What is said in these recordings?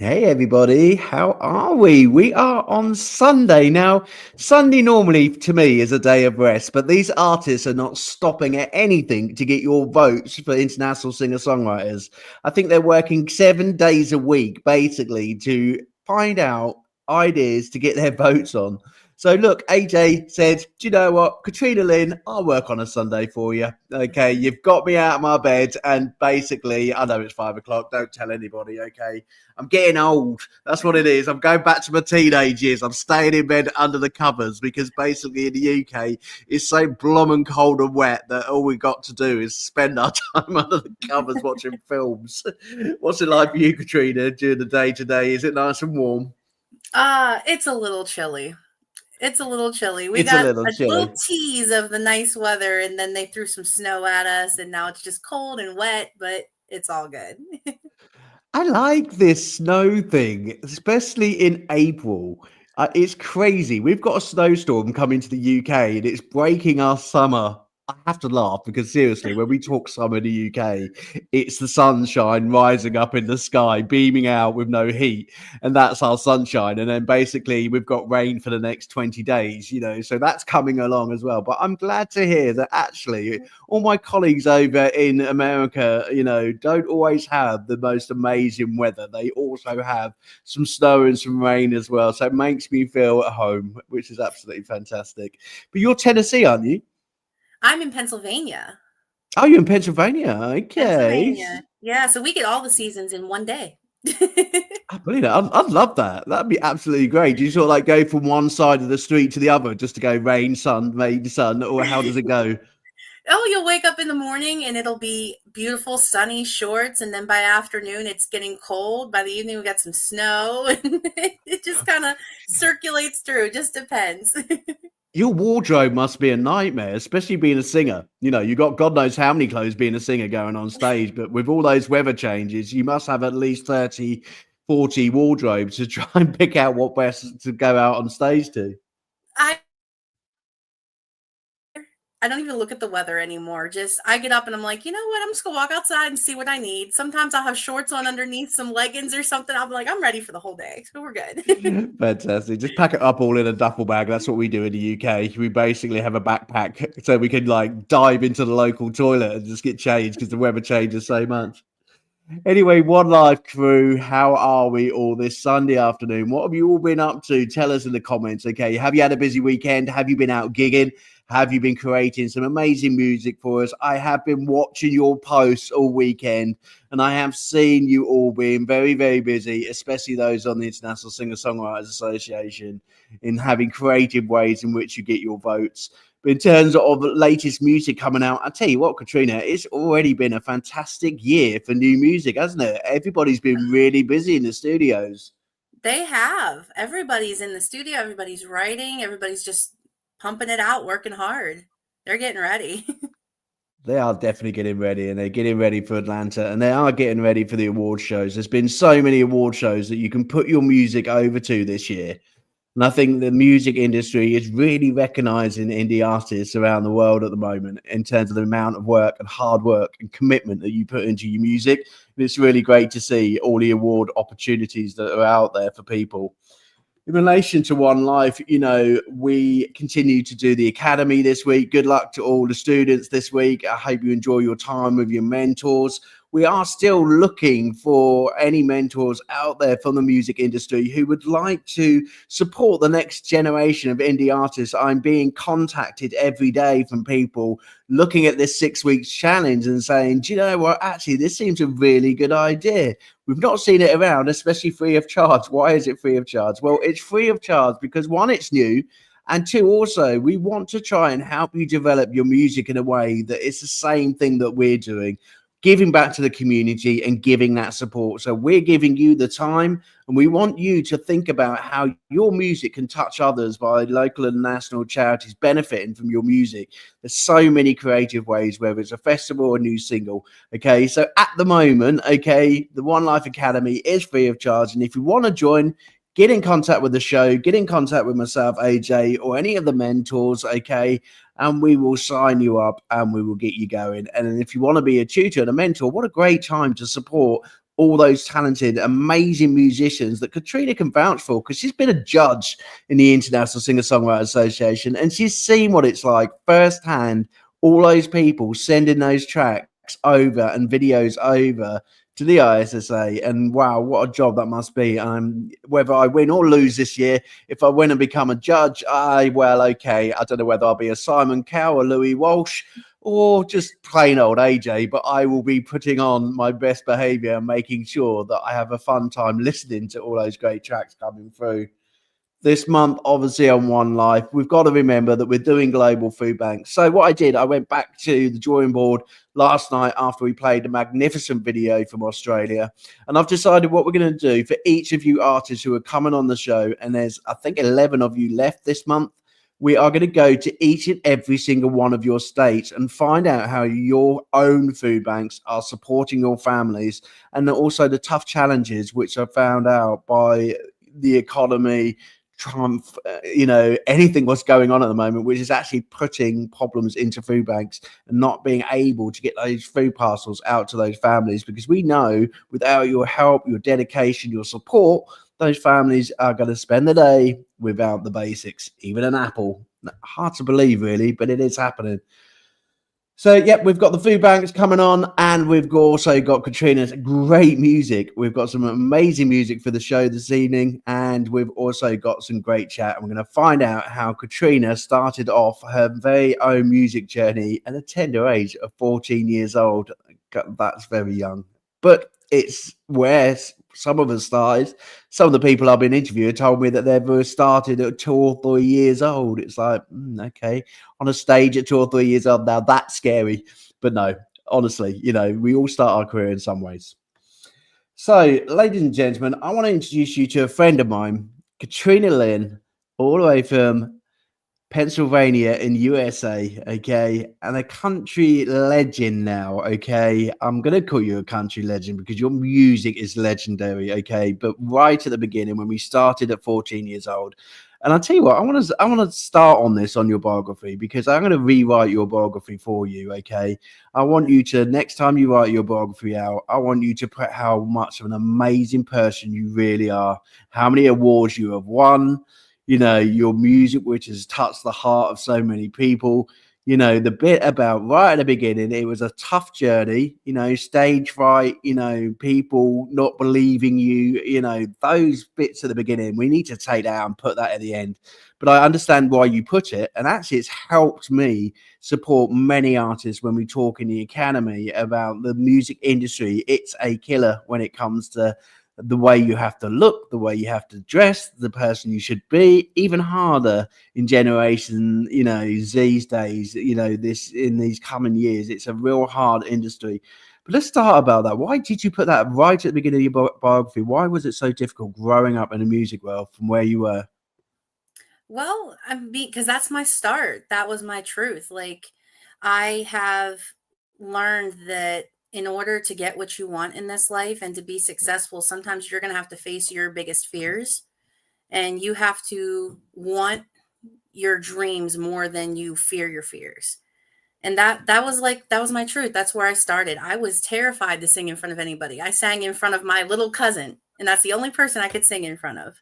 Hey everybody, how are we? We are on Sunday. Now, Sunday normally to me is a day of rest, but these artists are not stopping at anything to get your votes for international singer-songwriters. I think they're working 7 days a week basically to find out ideas to get their votes on. So look, AJ said, do you know what? Katrina Lynn, I'll work on a Sunday for you. Okay, you've got me out of my bed, and basically, I know it's 5 o'clock, don't tell anybody, okay? I'm getting old. That's what it is. I'm going back to my teenage years. I'm staying in bed under the covers because basically in the UK it's so blum and cold and wet that all we got to do is spend our time under the covers watching films. What's it like for you, Katrina, during the day today? Is it nice and warm? It's a little chilly. It's a little chilly. We It's a got little a chilly. little tease of the nice weather, and then they threw some snow at us, and now it's just cold and wet, but it's all good. I like this snow thing, especially in April. It's crazy. We've got a snowstorm coming to the UK and it's breaking our summer. I have to laugh because seriously, when we talk summer in the UK, it's the sunshine rising up in the sky, beaming out with no heat. And that's our sunshine. And then basically we've got rain for the next 20 days, so that's coming along as well. But I'm glad to hear that actually all my colleagues over in America, don't always have the most amazing weather. They also have some snow and some rain as well. So it makes me feel at home, which is absolutely fantastic. But you're Tennessee, aren't you? I'm in Pennsylvania. Oh, you're in Pennsylvania. Okay. Pennsylvania. Yeah, so we get all the seasons in one day. I believe it. I'd love that. That'd be absolutely great. Do you sort of like go from one side of the street to the other just to go rain, sun, rain, sun, or how does it go? Oh, you'll wake up in the morning and it'll be beautiful, sunny shorts. And then by afternoon, it's getting cold. By the evening, we got some snow. And it just kind of circulates through. It just depends. Your wardrobe must be a nightmare, especially being a singer. You got God knows how many clothes being a singer going on stage. But with all those weather changes, you must have at least 30, 40 wardrobes to try and pick out what best to go out on stage to. I don't even look at the weather anymore. I get up and I'm like, you know what? I'm just gonna walk outside and see what I need. Sometimes I'll have shorts on underneath some leggings or something. I'm like, I'm ready for the whole day. So we're good. Fantastic. Just pack it up all in a duffel bag. That's what we do in the UK. We basically have a backpack so we can like dive into the local toilet and just get changed because the weather changes so much. Anyway, One Life crew, how are we all this Sunday afternoon? What have you all been up to? Tell us in the comments, okay? Have you had a busy weekend? Have you been out gigging? Have you been creating some amazing music for us? I have been watching your posts all weekend, and I have seen you all being very, very busy, especially those on the International Singer-Songwriters Association, in having creative ways in which you get your votes. But in terms of latest music coming out, I tell you what, Katrina, it's already been a fantastic year for new music, hasn't it? Everybody's been really busy in the studios. They have. Everybody's in the studio. Everybody's writing. Everybody's just pumping it out, working hard. They're getting ready. They are definitely getting ready, and they're getting ready for Atlanta, and they are getting ready for the award shows. There's been so many award shows that you can put your music over to this year. And I think the music industry is really recognizing indie artists around the world at the moment in terms of the amount of work and hard work and commitment that you put into your music. And it's really great to see all the award opportunities that are out there for people. In relation to One Life, we continue to do the academy this week. Good luck to all the students this week. I hope you enjoy your time with your mentors. We are still looking for any mentors out there from the music industry who would like to support the next generation of indie artists. I'm being contacted every day from people looking at this 6 weeks challenge and saying, do you know what? Actually, this seems a really good idea. We've not seen it around, especially free of charge. Why is it free of charge? Well, it's free of charge because one, it's new. And two, also, we want to try and help you develop your music in a way that it's the same thing that we're doing, giving back to the community and giving that support. So we're giving you the time, and we want you to think about how your music can touch others by local and national charities benefiting from your music. There's so many creative ways, whether it's a festival or a new single. Okay, so at the moment, okay, the One Life Academy is free of charge. And if you want to join, get in contact with the show, get in contact with myself, AJ, or any of the mentors, okay? And we will sign you up and we will get you going. And if you want to be a tutor and a mentor, what a great time to support all those talented, amazing musicians that Katrina can vouch for, because she's been a judge in the International Singer-Songwriters Association, and she's seen what it's like firsthand, all those people sending those tracks over and videos over to the ISSA, and wow, what a job that must be. Whether I win or lose this year, if I win and become a judge, okay, I don't know whether I'll be a Simon Cowell or Louis Walsh or just plain old AJ, but I will be putting on my best behavior and making sure that I have a fun time listening to all those great tracks coming through. This month, obviously, on One Life, we've got to remember that we're doing global food banks. So what I did, I went back to the drawing board last night after we played a magnificent video from Australia. And I've decided what we're going to do for each of you artists who are coming on the show. And there's, I think, 11 of you left this month. We are going to go to each and every single one of your states and find out how your own food banks are supporting your families, and also the tough challenges which are found out by the economy, Trump, anything what's going on at the moment, which is actually putting problems into food banks and not being able to get those food parcels out to those families, because we know without your help, your dedication, your support, those families are going to spend the day without the basics, even an apple. Hard to believe, really, but it is happening. So, yep, we've got the food banks coming on, and we've also got Katrina's great music. We've got some amazing music for the show this evening, and we've also got some great chat. And we're going to find out how Katrina started off her very own music journey at a tender age of 14 years old. That's very young, but it's where some of us started. Some of the people I've been interviewing told me that they've started at 2 or 3 years old. It's like, okay, on a stage at 2 or 3 years old, now that's scary. But no, honestly, we all start our career in some ways. So, ladies and gentlemen, I want to introduce you to a friend of mine, Katrina Lynn, all the way from Pennsylvania in USA, okay, and a country legend now, okay. I'm gonna call you a country legend because your music is legendary, okay. But right at the beginning, when we started at 14 years old, and I'll tell you what, I want to start on this on your biography, because I'm going to rewrite your biography for you, okay. I want you to, next time you write your biography out, I want you to put how much of an amazing person you really are, how many awards you have won, your music, which has touched the heart of so many people. The bit about right at the beginning, it was a tough journey, stage fright, people not believing you, those bits at the beginning, we need to take that out and put that at the end. But I understand why you put it. And actually, it's helped me support many artists when we talk in the academy about the music industry. It's a killer when it comes to the way you have to look, the way you have to dress, the person you should be. Even harder in generation, these days, this in these coming years, it's a real hard industry. But let's start about that. Why did you put that right at the beginning of your biography? Why was it so difficult growing up in the music world from where you were? Well, because that's my start. That was my truth. Like, I have learned that in order to get what you want in this life and to be successful, sometimes you're going to have to face your biggest fears, and you have to want your dreams more than you fear your fears. And that was my truth. That's where I started. I was terrified to sing in front of anybody. I sang in front of my little cousin, and that's the only person I could sing in front of.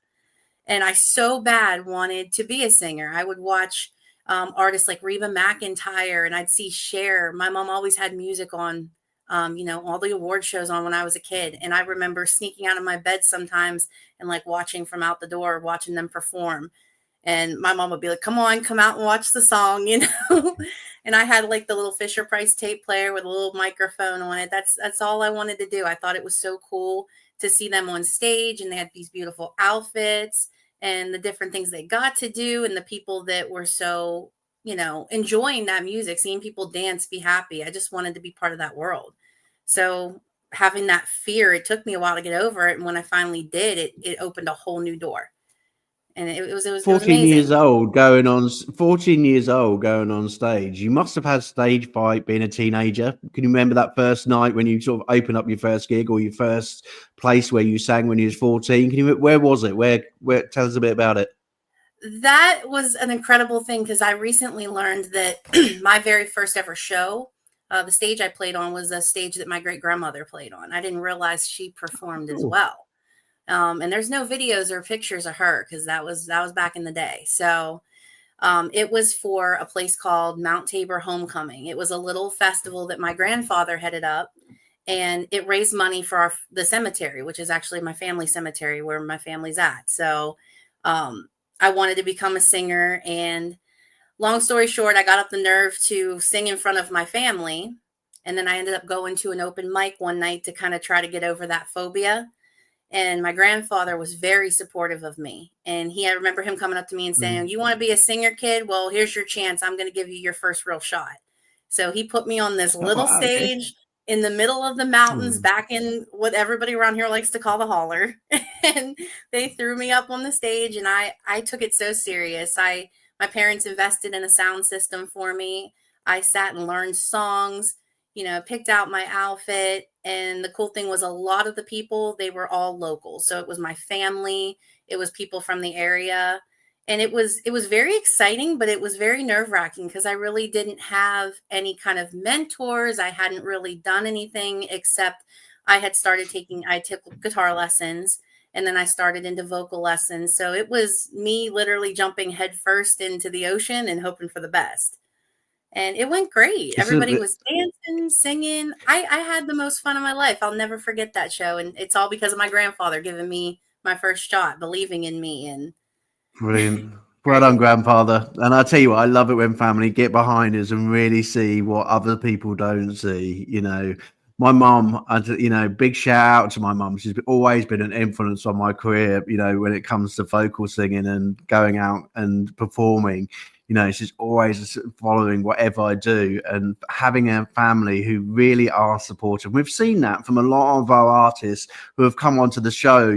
And I so bad wanted to be a singer. I would watch artists like Reba, McEntire, and I'd see Cher. My mom always had music on, all the award shows on when I was a kid. And I remember sneaking out of my bed sometimes and like watching from out the door, watching them perform. And my mom would be like, come on, come out and watch the song, And I had like the little Fisher Price tape player with a little microphone on it. That's all I wanted to do. I thought it was so cool to see them on stage, and they had these beautiful outfits and the different things they got to do, and the people that were so, enjoying that music, seeing people dance, be happy. I just wanted to be part of that world. So having that fear, it took me a while to get over it. And when I finally did, it opened a whole new door. And it was 14 years amazing. old going on stage. You must have had stage fright being a teenager. Can you remember that first night when you sort of opened up your first gig or your first place where you sang when you was 14? Where was it? Where tell us a bit about it. That was an incredible thing, because I recently learned that my very first ever show The stage I played on was a stage that my great grandmother played on. I didn't realize she performed as Oh, well. And there's no videos or pictures of her because that was back in the day. So it was for a place called Mount Tabor Homecoming. It was a little festival that my grandfather headed up, and it raised money for the cemetery, which is actually my family cemetery where my family's at. So I wanted to become a singer, and long story short, I got up the nerve to sing in front of my family. And then I ended up going to an open mic one night to kind of try to get over that phobia. And my grandfather was very supportive of me. And I remember him coming up to me and saying, "You want to be a singer, kid? Well, here's your chance. I'm going to give you your first real shot." So he put me on this little wow, okay. stage in the middle of the mountains, back in what everybody around here likes to call the holler. And they threw me up on the stage, and I took it so serious. My parents invested in a sound system for me. I sat and learned songs, picked out my outfit. And the cool thing was, a lot of the people, they were all local. So it was my family, it was people from the area. And it was very exciting, but it was very nerve-wracking because I really didn't have any kind of mentors. I hadn't really done anything except I took guitar lessons, and then I started into vocal lessons. So it was me literally jumping headfirst into the ocean and hoping for the best. And it went great. Everybody was dancing, singing. I had the most fun of my life. I'll never forget that show. And it's all because of my grandfather giving me my first shot, believing in me. And Brilliant. Well done, grandfather. And I tell you what, I love it when family get behind us and really see what other people don't see. My mum, big shout out to my mum. She's always been an influence on my career, when it comes to vocal singing and going out and performing. She's always following whatever I do, and having a family who really are supportive. We've seen that from a lot of our artists who have come onto the show.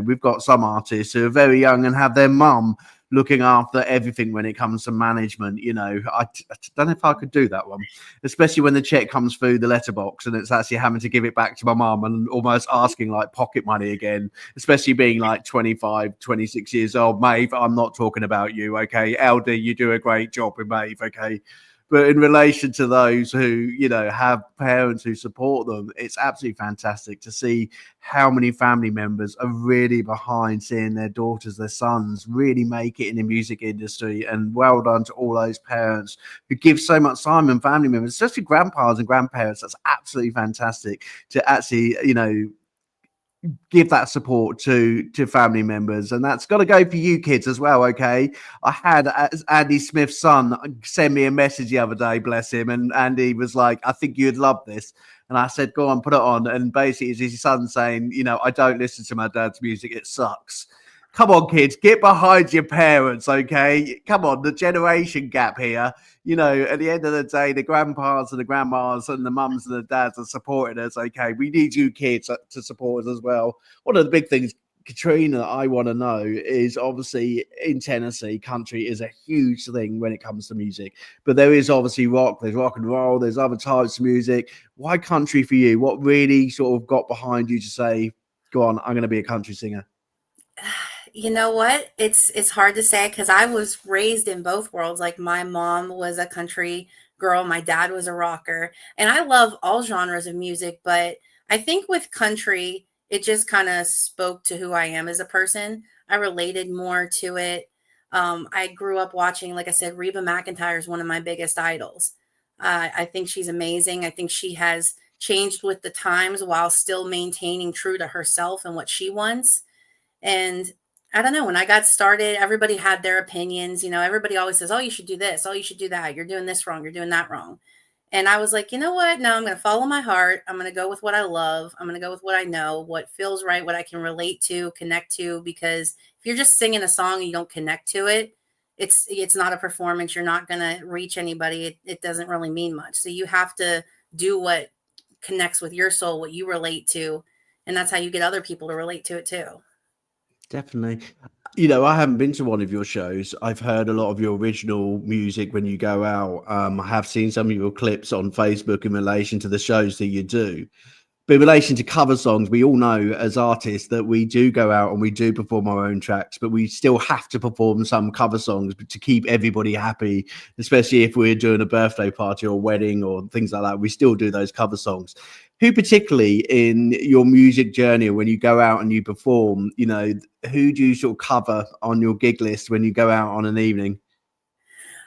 We've got some artists who are very young and have their mum looking after everything when it comes to management. I don't know if I could do that one, especially when the check comes through the letterbox and it's actually having to give it back to my mum and almost asking like pocket money again, especially being like 25, 26 years old. Maeve, I'm not talking about you, okay? LD, you do a great job with Maeve, okay? But in relation to those who, have parents who support them, it's absolutely fantastic to see how many family members are really behind seeing their daughters, their sons really make it in the music industry. And well done to all those parents who give so much time, and family members, especially grandpas and grandparents. That's absolutely fantastic to actually, give that support to family members. And that's got to go for you kids as well, okay? I had Andy Smith's son send me a message the other day, bless him, and Andy was like, "I think you'd love this." And I said, "Go on, put it on." And basically it's his son saying, "I don't listen to my dad's music, it sucks." Come on, kids, get behind your parents, okay? Come on, the generation gap here. At the end of the day, the grandpas and the grandmas and the mums and the dads are supporting us, okay? We need you kids to support us as well. One of the big things, Katrina, I want to know is, obviously in Tennessee, country is a huge thing when it comes to music. But there is obviously rock, there's rock and roll, there's other types of music. Why country for you? What really sort of got behind you to say, go on, I'm going to be a country singer? You know what? It's hard to say because I was raised in both worlds. Like, my mom was a country girl, my dad was a rocker, and I love all genres of music. But I think with country, it just kind of spoke to who I am as a person. I related more to it. I grew up watching, like I said, Reba McEntire is one of my biggest idols. I think she's amazing. I think she has changed with the times while still maintaining true to herself and what she wants. And I don't know, when I got started, everybody had their opinions. Everybody always says, "Oh, you should do this. Oh, you should do that. You're doing this wrong. You're doing that wrong." And I was like, you know what? No, I'm going to follow my heart. I'm going to go with what I love. I'm going to go with what I know, what feels right, what I can relate to, connect to. Because if you're just singing a song and you don't connect to it, it's not a performance. You're not going to reach anybody. It doesn't really mean much. So you have to do what connects with your soul, what you relate to. And that's how you get other people to relate to it too. Definitely. I haven't been to one of your shows. I've heard a lot of your original music when you go out. I have seen some of your clips on Facebook in relation to the shows that you do. But in relation to cover songs, we all know as artists that we do go out and we do perform our own tracks, but we still have to perform some cover songs to keep everybody happy, especially if we're doing a birthday party or wedding or things like that. We still do those cover songs. Who particularly in your music journey, when you go out and you perform, you know, who do you sort of cover on your gig list when you go out on an evening?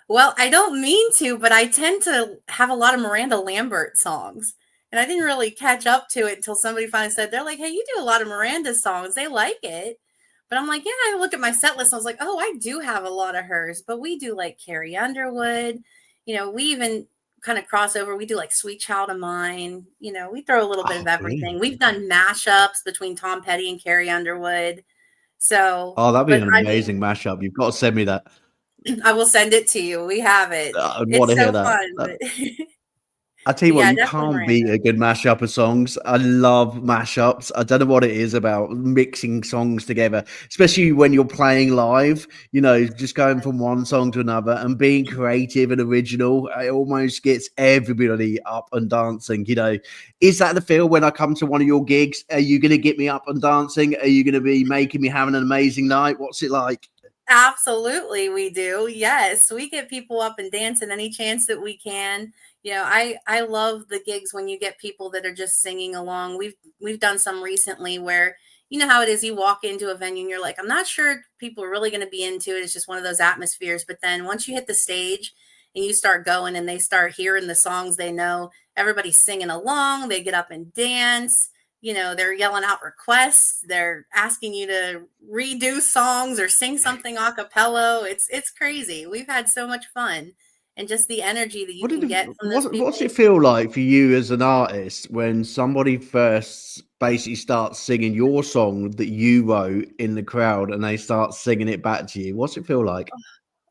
Well, I don't mean to, but I tend to have a lot of Miranda Lambert songs. And I didn't really catch up to it until somebody finally said, they're like, hey, you do a lot of Miranda songs. They like it. But I'm like, yeah, I look at my set list. And I was like, oh, I do have a lot of hers. But we do like Carrie Underwood. You know, we even kind of cross over. We do like Sweet Child of Mine. You know, we throw a little bit of everything. Brilliant. We've done mashups between Tom Petty and Carrie Underwood. So, That'd be but an I mean, amazing mashup. You've got to send me that. I will send it to you. We have it. I want It's to hear so that. fun. But I tell you what, yeah, you definitely can't beat Miranda. a good mashup of songs. I love mashups. I don't know what it is about mixing songs together, especially when you're playing live, you know, just going from one song to another and being creative and original. It almost gets everybody up and dancing, you know. Is that the feel when I come to one of your gigs? Are you going to get me up and dancing? Are you going to be making me have an amazing night? What's it like? Absolutely, we do. Yes, we get people up and dancing any chance that we can. You know, I love the gigs when you get people that are just singing along. We've done some recently where you know how it is. You walk into a venue and you're like, I'm not sure people are really going to be into it. It's just one of those atmospheres. But then once you hit the stage and you start going and they start hearing the songs they know, everybody's singing along. They get up and dance. You know, they're yelling out requests. They're asking you to redo songs or sing something a cappella. It's crazy. We've had so much fun, and just the energy that you can get from those What's people. it feel like for you as an artist when somebody first basically starts singing your song that you wrote in the crowd and they start singing it back to you? What's it feel like?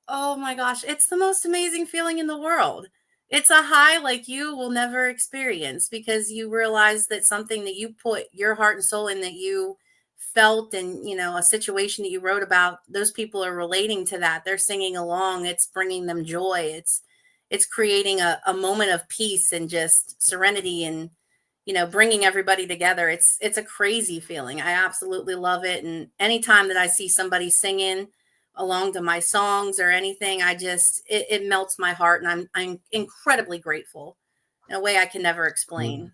Oh my gosh, it's the most amazing feeling in the world. It's a high like you will never experience because you realize that something that you put your heart and soul in, that you felt, and you know, a situation that you wrote about, those people are relating to that. They're singing along. It's bringing them joy. It's creating a moment of peace and just serenity, and you know, bringing everybody together. It's a crazy feeling. I absolutely love it. And anytime that I see somebody singing along to my songs or anything, I just it melts my heart, and I'm incredibly grateful in a way I can never explain.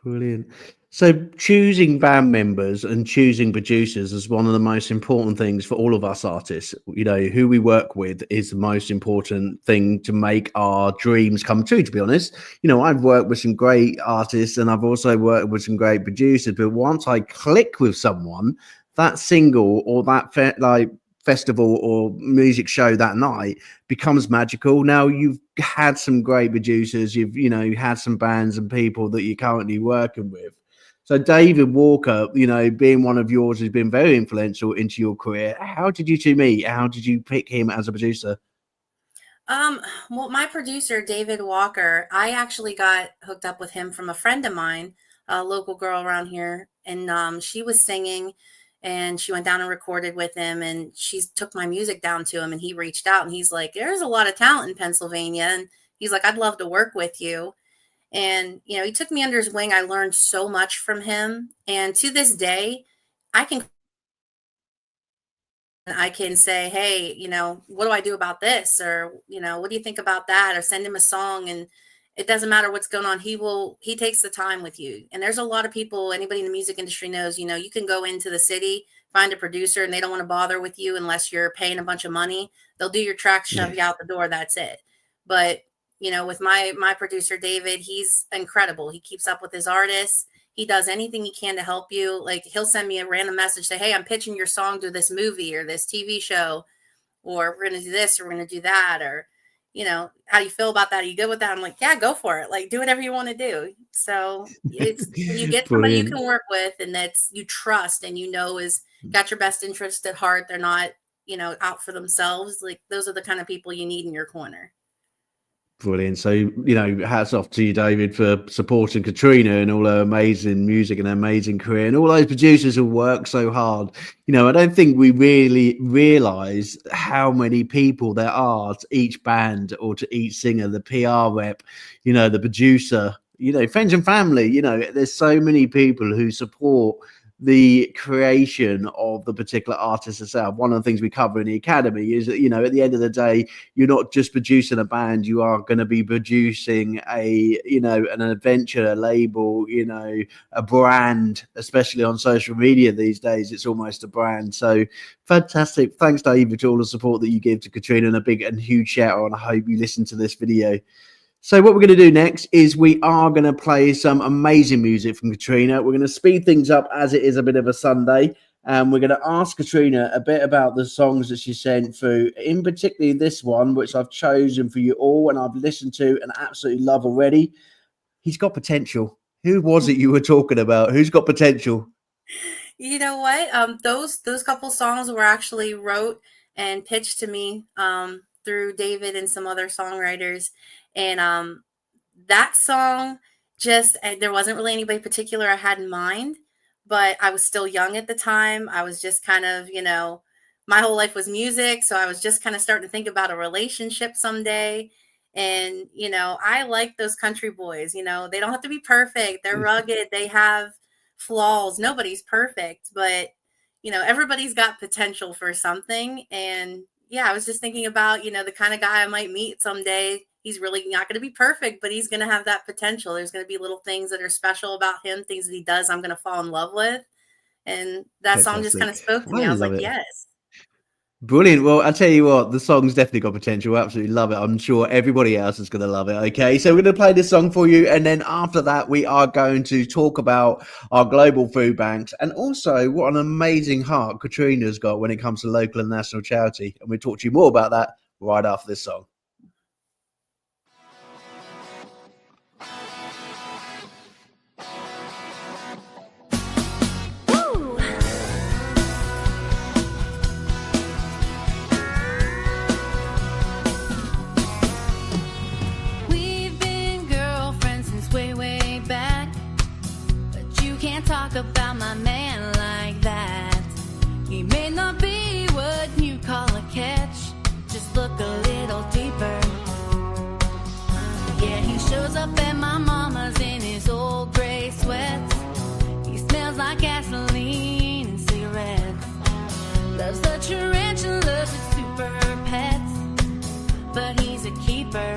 Brilliant. So choosing band members and choosing producers is one of the most important things for all of us artists. You know, who we work with is the most important thing to make our dreams come true, to be honest. You know, I've worked with some great artists and I've also worked with some great producers, but once I click with someone, that single or that festival or music show that night becomes magical. Now you've had some great producers, you had some bands and people that you're currently working with. So David Walker, you know, being one of yours has been very influential into your career. How did you two meet? How did you pick him as a producer? Well, my producer, David Walker, I actually got hooked up with him from a friend of mine, a local girl around here. And she was singing and she went down and recorded with him, and she took my music down to him, and he reached out and he's like, there's a lot of talent in Pennsylvania. And he's like, I'd love to work with you. And, you know, he took me under his wing. I learned so much from him. And to this day, I can I can say, hey, you know, what do I do about this? Or, you know, what do you think about that? Or send him a song. And it doesn't matter what's going on. He takes the time with you. And there's a lot of people, anybody in the music industry knows, you know, you can go into the city, find a producer, and they don't want to bother with you unless you're paying a bunch of money. They'll do your track, shove you out the door. That's it. But, you know, with my producer, David, he's incredible. He keeps up with his artists. He does anything he can to help you. Like he'll send me a random message, say, hey, I'm pitching your song to this movie or this TV show, or we're going to do this, or we're going to do that. Or, you know, how do you feel about that? Are you good with that? I'm like, yeah, go for it. Like, do whatever you want to do. So it's when you get somebody you Brilliant. can work with and that's you trust and you know is got your best interest at heart. They're not, you know, out for themselves. Like those are the kind of people you need in your corner. Brilliant. So, you know, hats off to you, David, for supporting Katrina and all her amazing music and her amazing career, and all those producers who work so hard. You know, I don't think we really realize how many people there are to each band or to each singer, the PR rep, you know, the producer, friends and family. There's so many people who support the creation of the particular artist itself. One of the things we cover in the academy is that, at the end of the day, you're not just producing a band, you are going to be producing an adventure, a label, a brand, especially on social media these days. It's almost a brand. So fantastic. Thanks, David, for all the support that you give to Katrina, and a big and huge shout out. And I hope you listen to this video. So what we're going to do next is we are going to play some amazing music from Katrina. We're going to speed things up as it is a bit of a Sunday. And we're going to ask Katrina a bit about the songs that she sent through, in particular this one, which I've chosen for you all and I've listened to and absolutely love already. He's got potential. Who was it you were talking about? Who's got potential? You know what? Those couple songs were actually wrote and pitched to me through David and some other songwriters. And that song, there wasn't really anybody particular I had in mind, but I was still young at the time. I was just kind of, my whole life was music. So I was just kind of starting to think about a relationship someday. And, I like those country boys, they don't have to be perfect. They're rugged. They have flaws. Nobody's perfect, but, everybody's got potential for something. And yeah, I was just thinking about, the kind of guy I might meet someday. He's really not going to be perfect, but he's going to have that potential. There's going to be little things that are special about him, things that he does I'm going to fall in love with. And that song just kind of spoke to me. I was like, yes. Brilliant. Well, I'll tell you what, the song's definitely got potential. Absolutely love it. I'm sure everybody else is going to love it. Okay, so we're going to play this song for you. And then after that, we are going to talk about our global food banks and also what an amazing heart Katrina's got when it comes to local and national charity. And we'll talk to you more about that right after this song. Talk about my man like that. He may not be what you call a catch, just look a little deeper. Yeah, he shows up at my mama's in his old gray sweats. He smells like gasoline and cigarettes. Loves the tarantulas with super pets, but he's a keeper.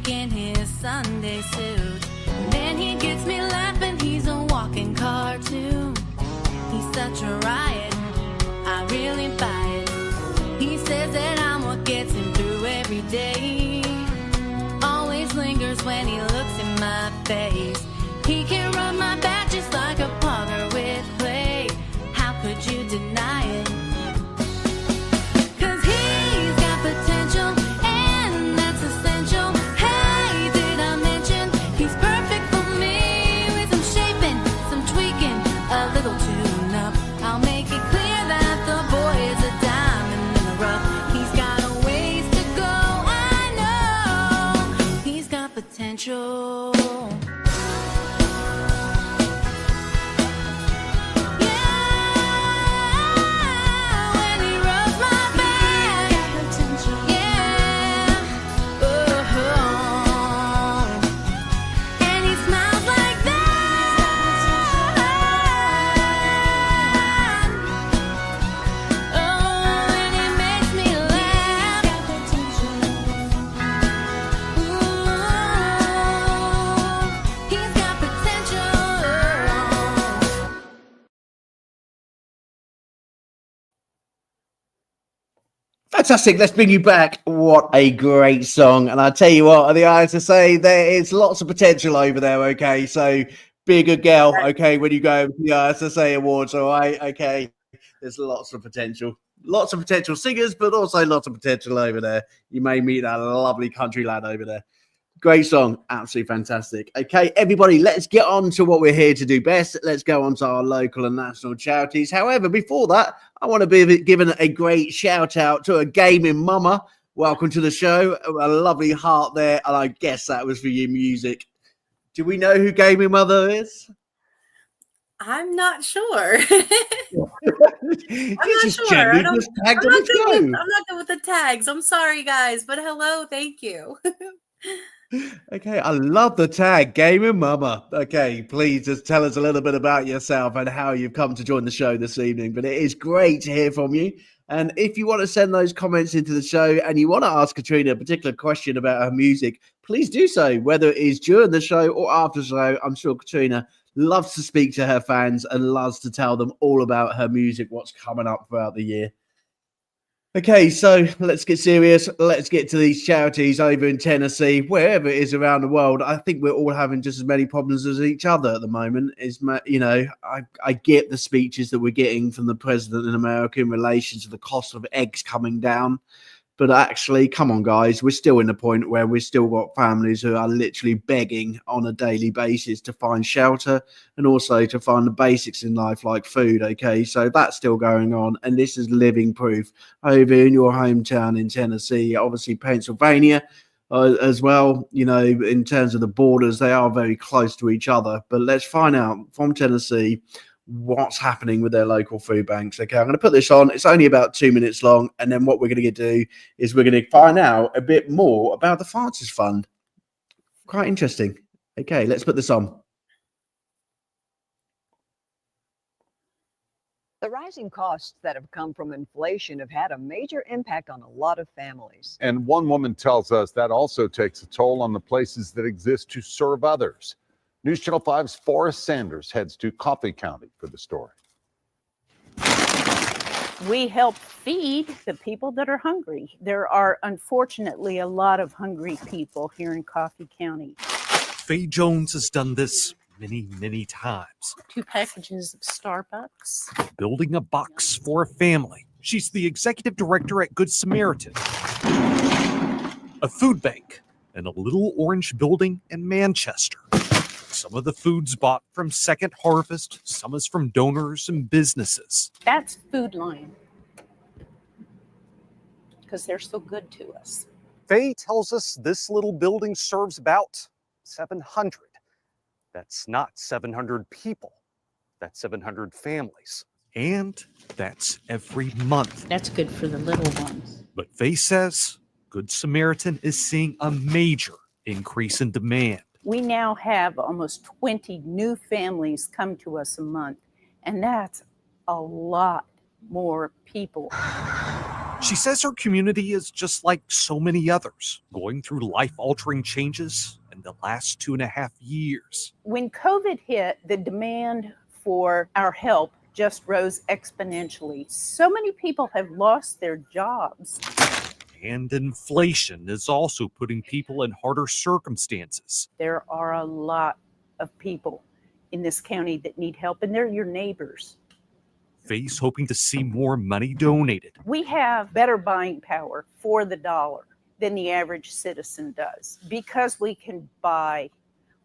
In his Sunday suit, and then he gets me laughing. He's a walking cartoon. He's such a riot, I really buy it. He says that I'm what gets him through every day. Always lingers when he looks in my face. He can rub my back just like a pugger with clay. How could you deny it? Potential. Fantastic. Let's bring you back. What a great song. And I tell you what, the ISSA, there is lots of potential over there. Okay. So be a good girl. Okay. When you go to the ISSA Awards. All right. Okay. There's lots of potential. Lots of potential singers, but also lots of potential over there. You may meet that lovely country lad over there. Great song. Absolutely fantastic. Okay, everybody, let's get on to what we're here to do best. Let's go on to our local and national charities. However, before that, I want to be given a great shout out to a gaming mama. Welcome to the show. A lovely heart there. And I guess that was for your music. Do we know who Gaming Mother is? I'm not sure. I'm not sure. I'm not good with the tags. I'm sorry, guys, but hello, thank you. Okay, I love the tag, Gaming Mama. Okay, please just tell us a little bit about yourself and how you've come to join the show this evening. But it is great to hear from you. And if you want to send those comments into the show and you want to ask Katrina a particular question about her music, please do so, whether it is during the show or after the show. I'm sure Katrina loves to speak to her fans and loves to tell them all about her music, what's coming up throughout the year. Okay, so let's get serious. Let's get to these charities over in Tennessee, wherever it is around the world. I think we're all having just as many problems as each other at the moment. I get the speeches that we're getting from the president in America in relation to the cost of eggs coming down. But actually, come on, guys, we're still in the point where we've still got families who are literally begging on a daily basis to find shelter and also to find the basics in life like food, okay? So that's still going on, and this is living proof over in your hometown in Tennessee, obviously Pennsylvania as well. You know, in terms of the borders, they are very close to each other. But let's find out from Tennessee what's happening with their local food banks. Okay, I'm going to put this on. It's only about 2 minutes long. And then what we're going to do is we're going to find out a bit more about the Francis Fund. Quite interesting. Okay, let's put this on. The rising costs that have come from inflation have had a major impact on a lot of families. And one woman tells us that also takes a toll on the places that exist to serve others. News Channel 5's Forrest Sanders heads to Coffee County for the story. We help feed the people that are hungry. There are unfortunately a lot of hungry people here in Coffee County. Faye Jones has done this many times. 2 packages of Starbucks. Building a box for a family. She's the executive director at Good Samaritan, a food bank in a little orange building in Manchester. Some of the food's bought from Second Harvest, some is from donors and businesses. That's Food Line, because they're so good to us. Faye tells us this little building serves about 700. That's not 700 people. That's 700 families. And that's every month. That's good for the little ones. But Faye says Good Samaritan is seeing a major increase in demand. We now have almost 20 new families come to us a month, and that's a lot more people. She says her community is just like so many others, going through life-altering changes in the last 2.5 years. When COVID hit, the demand for our help just rose exponentially. So many people have lost their jobs. And inflation is also putting people in harder circumstances. There are a lot of people in this county that need help, and they're your neighbors. Faye's hoping to see more money donated. We have better buying power for the dollar than the average citizen does because we can buy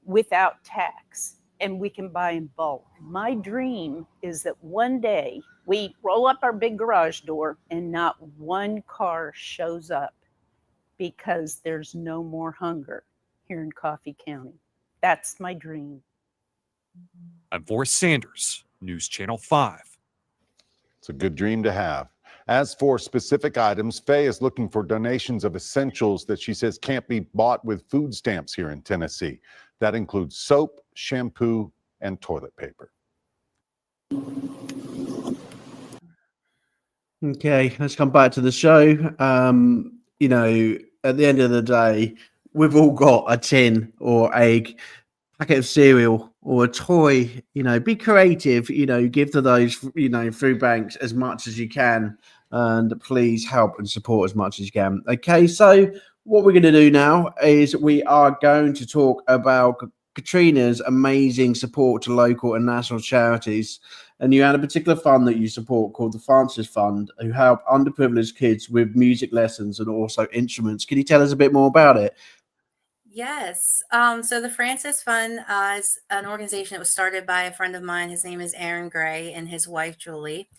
without tax and we can buy in bulk. My dream is that one day we roll up our big garage door and not one car shows up because there's no more hunger here in Coffee County. That's my dream. I'm Forrest Sanders, News Channel 5. It's a good dream to have. As for specific items, Faye is looking for donations of essentials that she says can't be bought with food stamps here in Tennessee. That includes soap, shampoo, and toilet paper. Okay, let's come back to the show. You know, at the end of the day, we've all got a tin or egg, packet of cereal or a toy. You know, be creative, you know, give to those, you know, food banks as much as you can, and please help and support as much as you can. Okay, so what we're going to do now is we are going to talk about Katrina's amazing support to local and national charities, and you had a particular fund that you support called the Francis Fund, who help underprivileged kids with music lessons and also instruments. Can you tell us a bit more about it? Yes. So the Francis Fund is an organization that was started by a friend of mine. His name is Aaron Gray and his wife, Julie.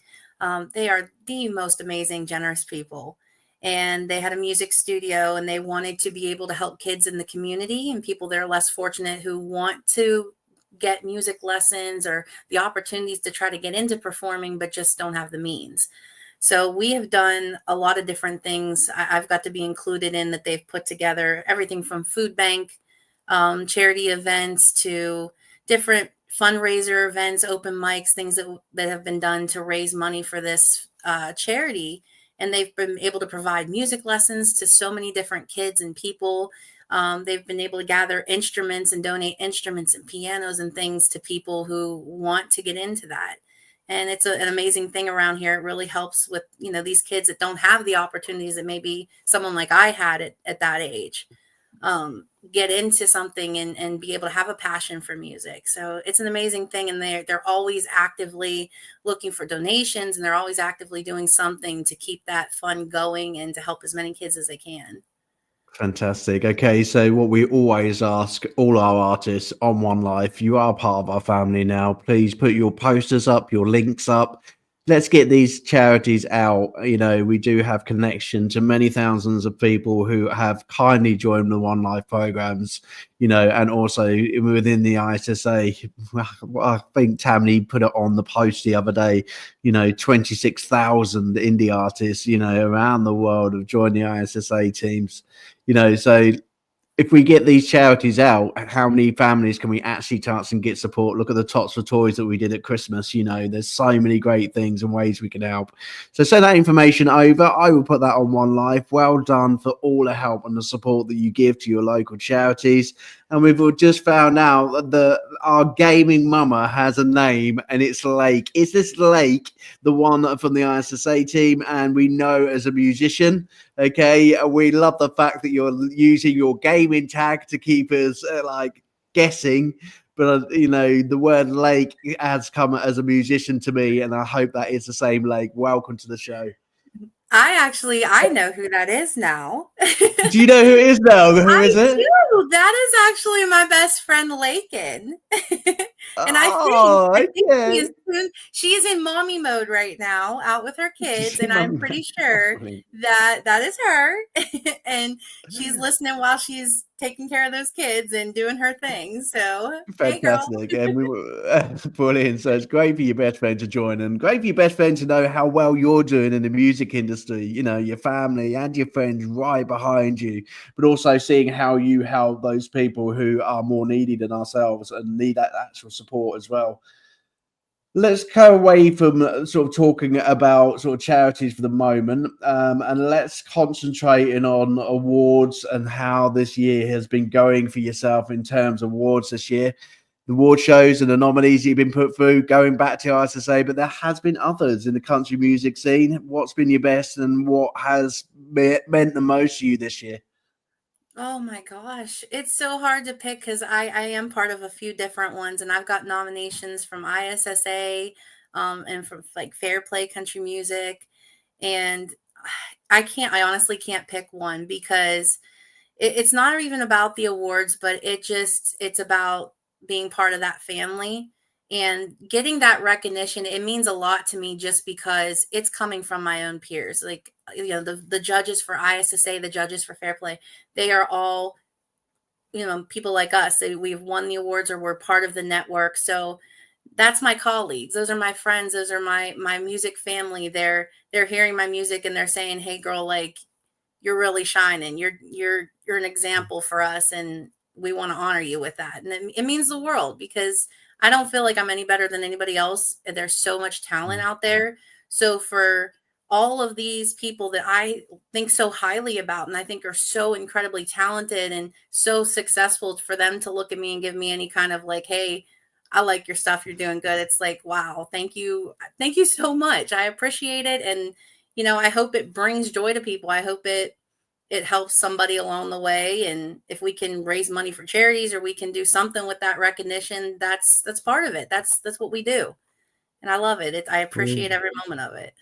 They are the most amazing, generous people. And they had a music studio, and they wanted to be able to help kids in the community and people that are less fortunate who want to get music lessons or the opportunities to try to get into performing, but just don't have the means. So we have done a lot of different things. I've got to be included in that. They've put together everything from food bank, charity events to different fundraiser events, open mics, things that have been done to raise money for this charity. And they've been able to provide music lessons to so many different kids and people. They've been able to gather instruments and donate instruments and pianos and things to people who want to get into that. And it's an amazing thing around here. It really helps with, these kids that don't have the opportunities that maybe someone like I had at that age, get into something and be able to have a passion for music. So it's an amazing thing. And they're always actively looking for donations, and they're always actively doing something to keep that fund going and to help as many kids as they can. Fantastic. Okay, so what we always ask all our artists on One Life, you are part of our family now. Please put your posters up, your links up. Let's get these charities out. We do have connection to many thousands of people who have kindly joined the One Life programs, and also within the ISSA. I think Tammany put it on the post the other day, 26,000 indie artists, around the world have joined the ISSA teams. So if we get these charities out, how many families can we actually touch and get support? Look at the Tots for Toys that we did at Christmas. There's so many great things and ways we can help. So send that information over. I will put that on One Life. Well done for all the help and the support that you give to your local charities. And we've just found out that our gaming mama has a name, and it's Lake. Is this Lake the one from the ISSA team? And we know as a musician, okay, we love the fact that you're using your gaming tag to keep us guessing. But, the word Lake has come as a musician to me, and I hope that is the same Lake. Welcome to the show. I know who that is now. Do you know who it is now? Who is it? Do. That is actually my best friend, Lakin. And I think she is in mommy mode right now, out with her kids, and I'm pretty sure that is her. And she's listening while she's taking care of those kids and doing her thing. So fantastic. And we were brilliant. So it's great for your best friend to join, and great for your best friend to know how well you're doing in the music industry. Your family and your friends right behind you, but also seeing how you help those people who are more needy than ourselves and need that actual support as well. Let's go away from sort of talking about sort of charities for the moment, and let's concentrate on awards and how this year has been going for yourself in terms of awards this year. The award shows and the nominees you've been put through, going back to ISSA, but there has been others in the country music scene. What's been your best, and what has meant the most to you this year? Oh my gosh, it's so hard to pick because I am part of a few different ones, and I've got nominations from ISSA and from Fair Play Country Music, and I honestly can't pick one because it's not even about the awards, but it's about being part of that family and getting that recognition. It means a lot to me just because it's coming from my own peers. The judges for ISSA, the judges for Fair Play, they are all, people like us. We've won the awards or we're part of the network. So that's my colleagues. Those are my friends. Those are my music family. They're hearing my music and they're saying, "Hey girl, you're really shining. You're an example for us. And we want to honor you with that." And it means the world because I don't feel like I'm any better than anybody else. There's so much talent out there. So for all of these people that I think so highly about and I think are so incredibly talented and so successful, for them to look at me and give me any kind of hey, I like your stuff, you're doing good. It's wow, thank you so much. I appreciate it. And, I hope it brings joy to people. I hope it it helps somebody along the way. And if we can raise money for charities or we can do something with that recognition, that's part of it. That's what we do. And I love it. I appreciate every moment of it.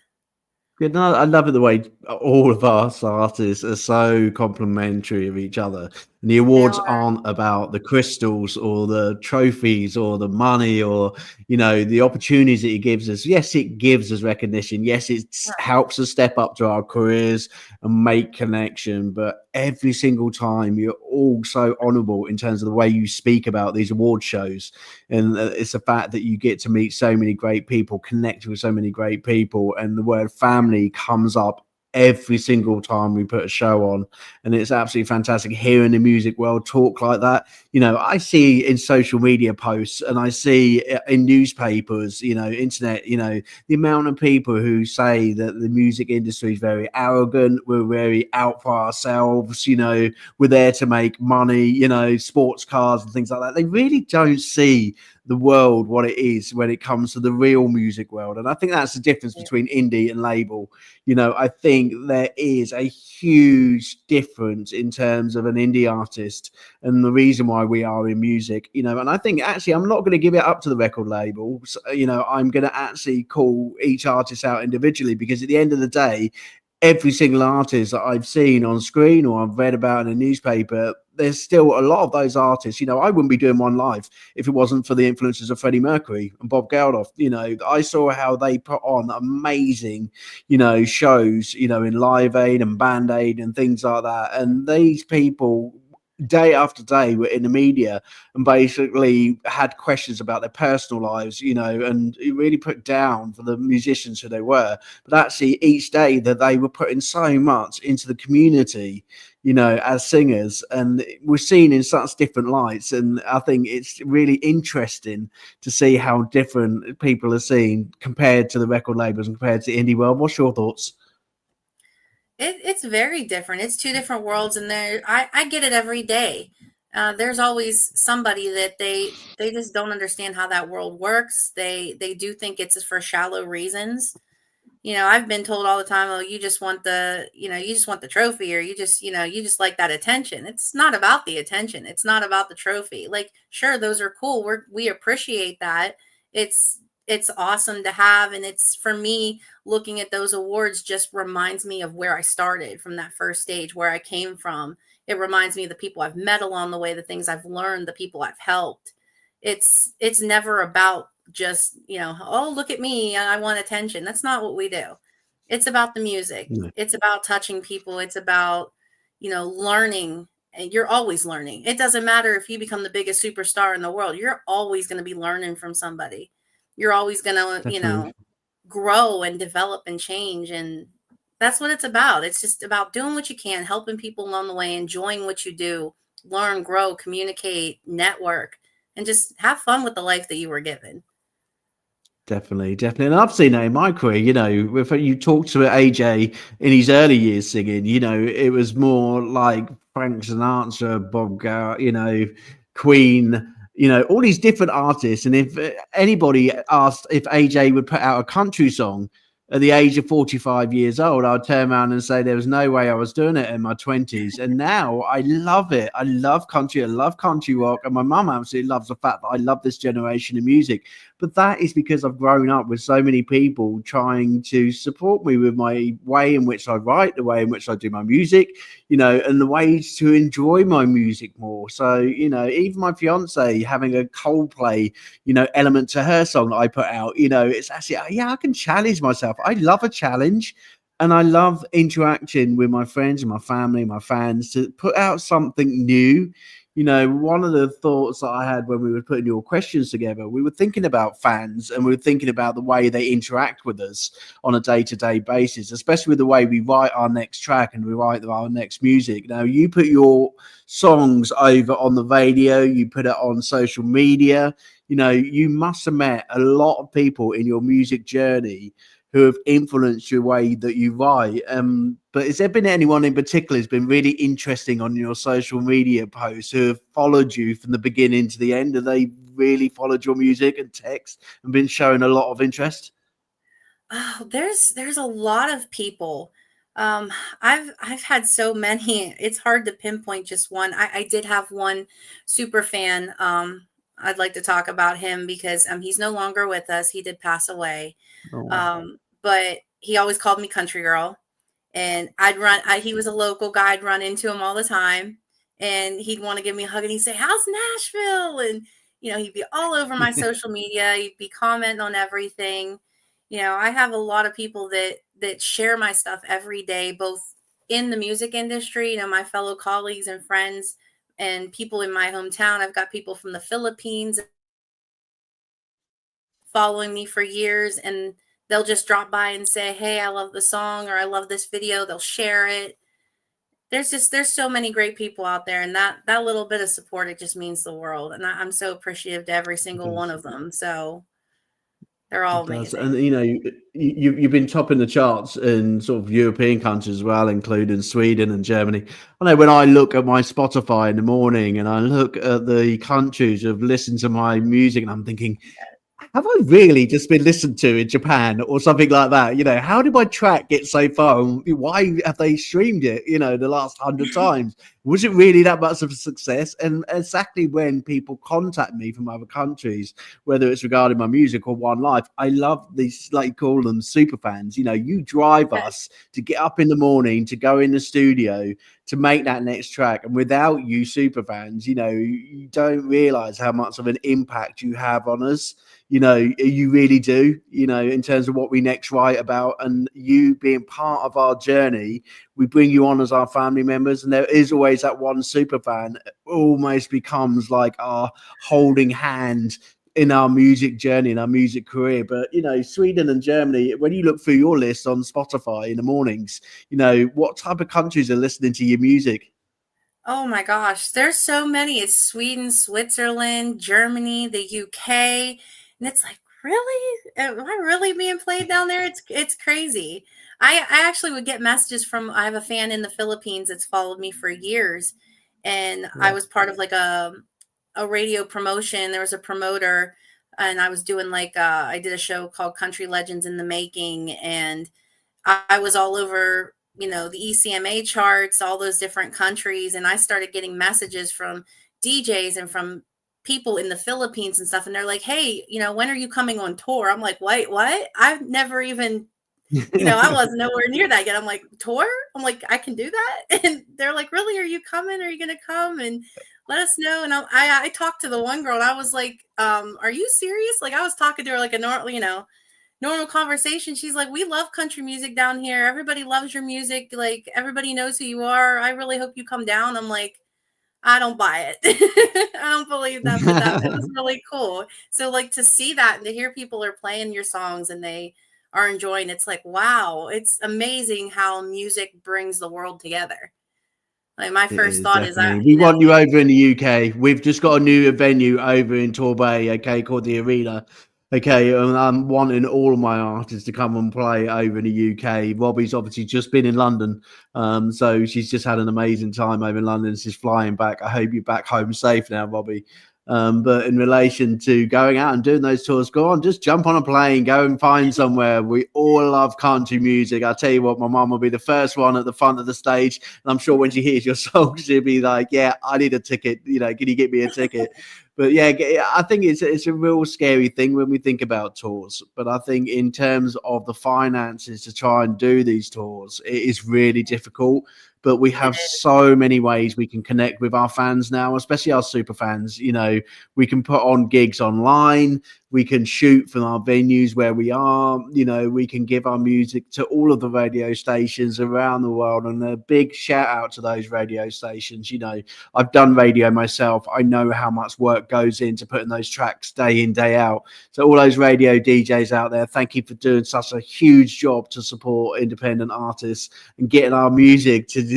Good. No, I love it the way all of us artists are so complimentary of each other. And the awards aren't about the crystals or the trophies or the money or, the opportunities that it gives us. Yes, it gives us recognition. Yes, it helps us step up to our careers and make connection. But every single time, you're all so honorable in terms of the way you speak about these award shows. And it's the fact that you get to meet so many great people, connect with so many great people. And the word family comes up every single time we put a show on, and it's absolutely fantastic hearing the music world talk like that. I see in social media posts and I see in newspapers, internet, the amount of people who say that the music industry is very arrogant, we're very out for ourselves, we're there to make money, sports cars and things like that. They really don't see the world what it is when it comes to the real music world. And I think that's the difference between indie and label. I think there is a huge difference in terms of an indie artist and the reason why we are in music, and I think actually I'm not going to give it up to the record labels. I'm going to actually call each artist out individually, because at the end of the day, every single artist that I've seen on screen or I've read about in a newspaper, there's still a lot of those artists. I wouldn't be doing One Live if it wasn't for the influences of Freddie Mercury and Bob Geldof. I saw how they put on amazing, shows, in Live Aid and Band Aid and things like that. And these people, day after day, were in the media and basically had questions about their personal lives, and it really put down for the musicians who they were. But actually each day that they were putting so much into the community, as singers, and we're seen in such different lights. And I think it's really interesting to see how different people are seen compared to the record labels and compared to the indie world. What's your thoughts? It's very different. It's two different worlds, and I get it every day. There's always somebody that they just don't understand how that world works. They do think it's for shallow reasons. I've been told all the time, oh, you just want the trophy, or you just like that attention. It's not about the attention. It's not about the trophy. Like, sure, those are cool. We appreciate that. It's awesome to have. And it's, for me, looking at those awards just reminds me of where I started from, that first stage, where I came from. It reminds me of the people I've met along the way, the things I've learned, the people I've helped. It's never about just, oh, look at me, I want attention. That's not what we do. It's about the music. It's about touching people. It's about, learning. And you're always learning. It doesn't matter if you become the biggest superstar in the world. You're always going to be learning from somebody. You're always going to, grow and develop and change. And that's what it's about. It's just about doing what you can, helping people along the way, enjoying what you do, learn, grow, communicate, network, and just have fun with the life that you were given. Definitely. And I've seen that in my career, if you talk to AJ in his early years singing, it was more like Frank Sinatra, Bob Geldof, Queen, all these different artists. And if anybody asked if AJ would put out a country song at the age of 45 years old, I'd turn around and say there was no way I was doing it in my 20s. And now I love it. I love country. I love country rock. And my mum absolutely loves the fact that I love this generation of music. But that is because I've grown up with so many people trying to support me with my way in which I write, the way in which I do my music, and the ways to enjoy my music more. So, even my fiance having a Coldplay, element to her song that I put out, it's actually, I can challenge myself. I love a challenge. And I love interacting with my friends and my family, my fans, to put out something new. One of the thoughts that I had when we were putting your questions together, we were thinking about fans, and we were thinking about the way they interact with us on a day-to-day basis, especially with the way we write our next track and we write our next music. Now, you put your songs over on the radio, you put it on social media. You must have met a lot of people in your music journey who have influenced your way that you write. But has there been anyone in particular who's been really interesting on your social media posts, who have followed you from the beginning to the end? Have they really followed your music and text and been showing a lot of interest? Oh, there's a lot of people. I've had so many. It's hard to pinpoint just one. I did have one super fan. I'd like to talk about him because he's no longer with us. He did pass away. Oh, But he always called me country girl, and he was a local guy. I'd run into him all the time, and he'd want to give me a hug, and he'd say, "How's Nashville?" And he'd be all over my social media. He'd be commenting on everything. I have a lot of people that share my stuff every day, both in the music industry, my fellow colleagues and friends, and people in my hometown. I've got people from the Philippines following me for years, and they'll just drop by and say, "Hey, I love the song," or "I love this video." They'll share it. There's so many great people out there, and that little bit of support, it just means the world. And I'm so appreciative to every single one of them. So they're all It does. amazing. And you've been topping the charts in sort of European countries as well, including Sweden and Germany. I know when I look at my Spotify in the morning and I look at the countries who have listened to my music, and I'm thinking, have I really just been listened to in Japan or something like that? How did my track get so far? Why have they streamed it, the last 100 times? Was it really that much of a success? And exactly when people contact me from other countries, whether it's regarding my music or One Life, I love these, like you call them, super fans. You drive us to get up in the morning, to go in the studio, to make that next track. And without you super fans, you don't realize how much of an impact you have on us. You really do, in terms of what we next write about, and you being part of our journey. We bring you on as our family members, and there is always that one super fan. It almost becomes like our holding hand in our music journey, in our music career. But Sweden and Germany, when you look through your list on Spotify in the mornings, what type of countries are listening to your music? Oh my gosh, there's so many. It's Sweden, Switzerland, Germany, the UK. And it's like, really? Am I really being played down there? It's crazy. I actually would get messages I have a fan in the Philippines that's followed me for years. And I was part of like a radio promotion. There was a promoter, and I was doing I did a show called Country Legends in the Making. And I was all over, the ECMA charts, all those different countries. And I started getting messages from DJs and from people in the Philippines and stuff. And they're like, "Hey, when are you coming on tour?" I'm like, "Wait, what? I've never even, I wasn't nowhere near that yet." I'm like, "Tour?" I'm like, "I can do that?" And they're like, "Really? Are you coming? Are you going to come? And let us know." And I talked to the one girl, and I was like, "Are you serious?" Like, I was talking to her like a normal conversation. She's like, "We love country music down here. Everybody loves your music. Like, everybody knows who you are. I really hope you come down." I'm like, "I don't buy it." I don't believe that, but it was really cool. So to see that and to hear people are playing your songs and they are enjoying, it's like, wow, it's amazing how music brings the world together. Like, my first thought is that we want you over in the UK. We've just got a new venue over in Torbay, called the Arena. And I'm wanting all of my artists to come and play over in the UK. Robbie's obviously just been in London, so she's just had an amazing time over in London. She's flying back. I hope you're back home safe now, Robbie. But in relation to going out and doing those tours, go on, just jump on a plane, go and find somewhere. We all love country music. I'll tell you what, my mum will be the first one at the front of the stage. And I'm sure when she hears your song, she'll be like, "Yeah, I need a ticket. Can you get me a ticket?" But yeah, I think it's a real scary thing when we think about tours. But I think in terms of the finances to try and do these tours, it is really difficult. But we have so many ways we can connect with our fans now, especially our super fans. We can put on gigs online. We can shoot from our venues where we are. We can give our music to all of the radio stations around the world. And a big shout out to those radio stations. I've done radio myself. I know how much work goes into putting those tracks day in, day out. So all those radio DJs out there, thank you for doing such a huge job to support independent artists and getting our music to,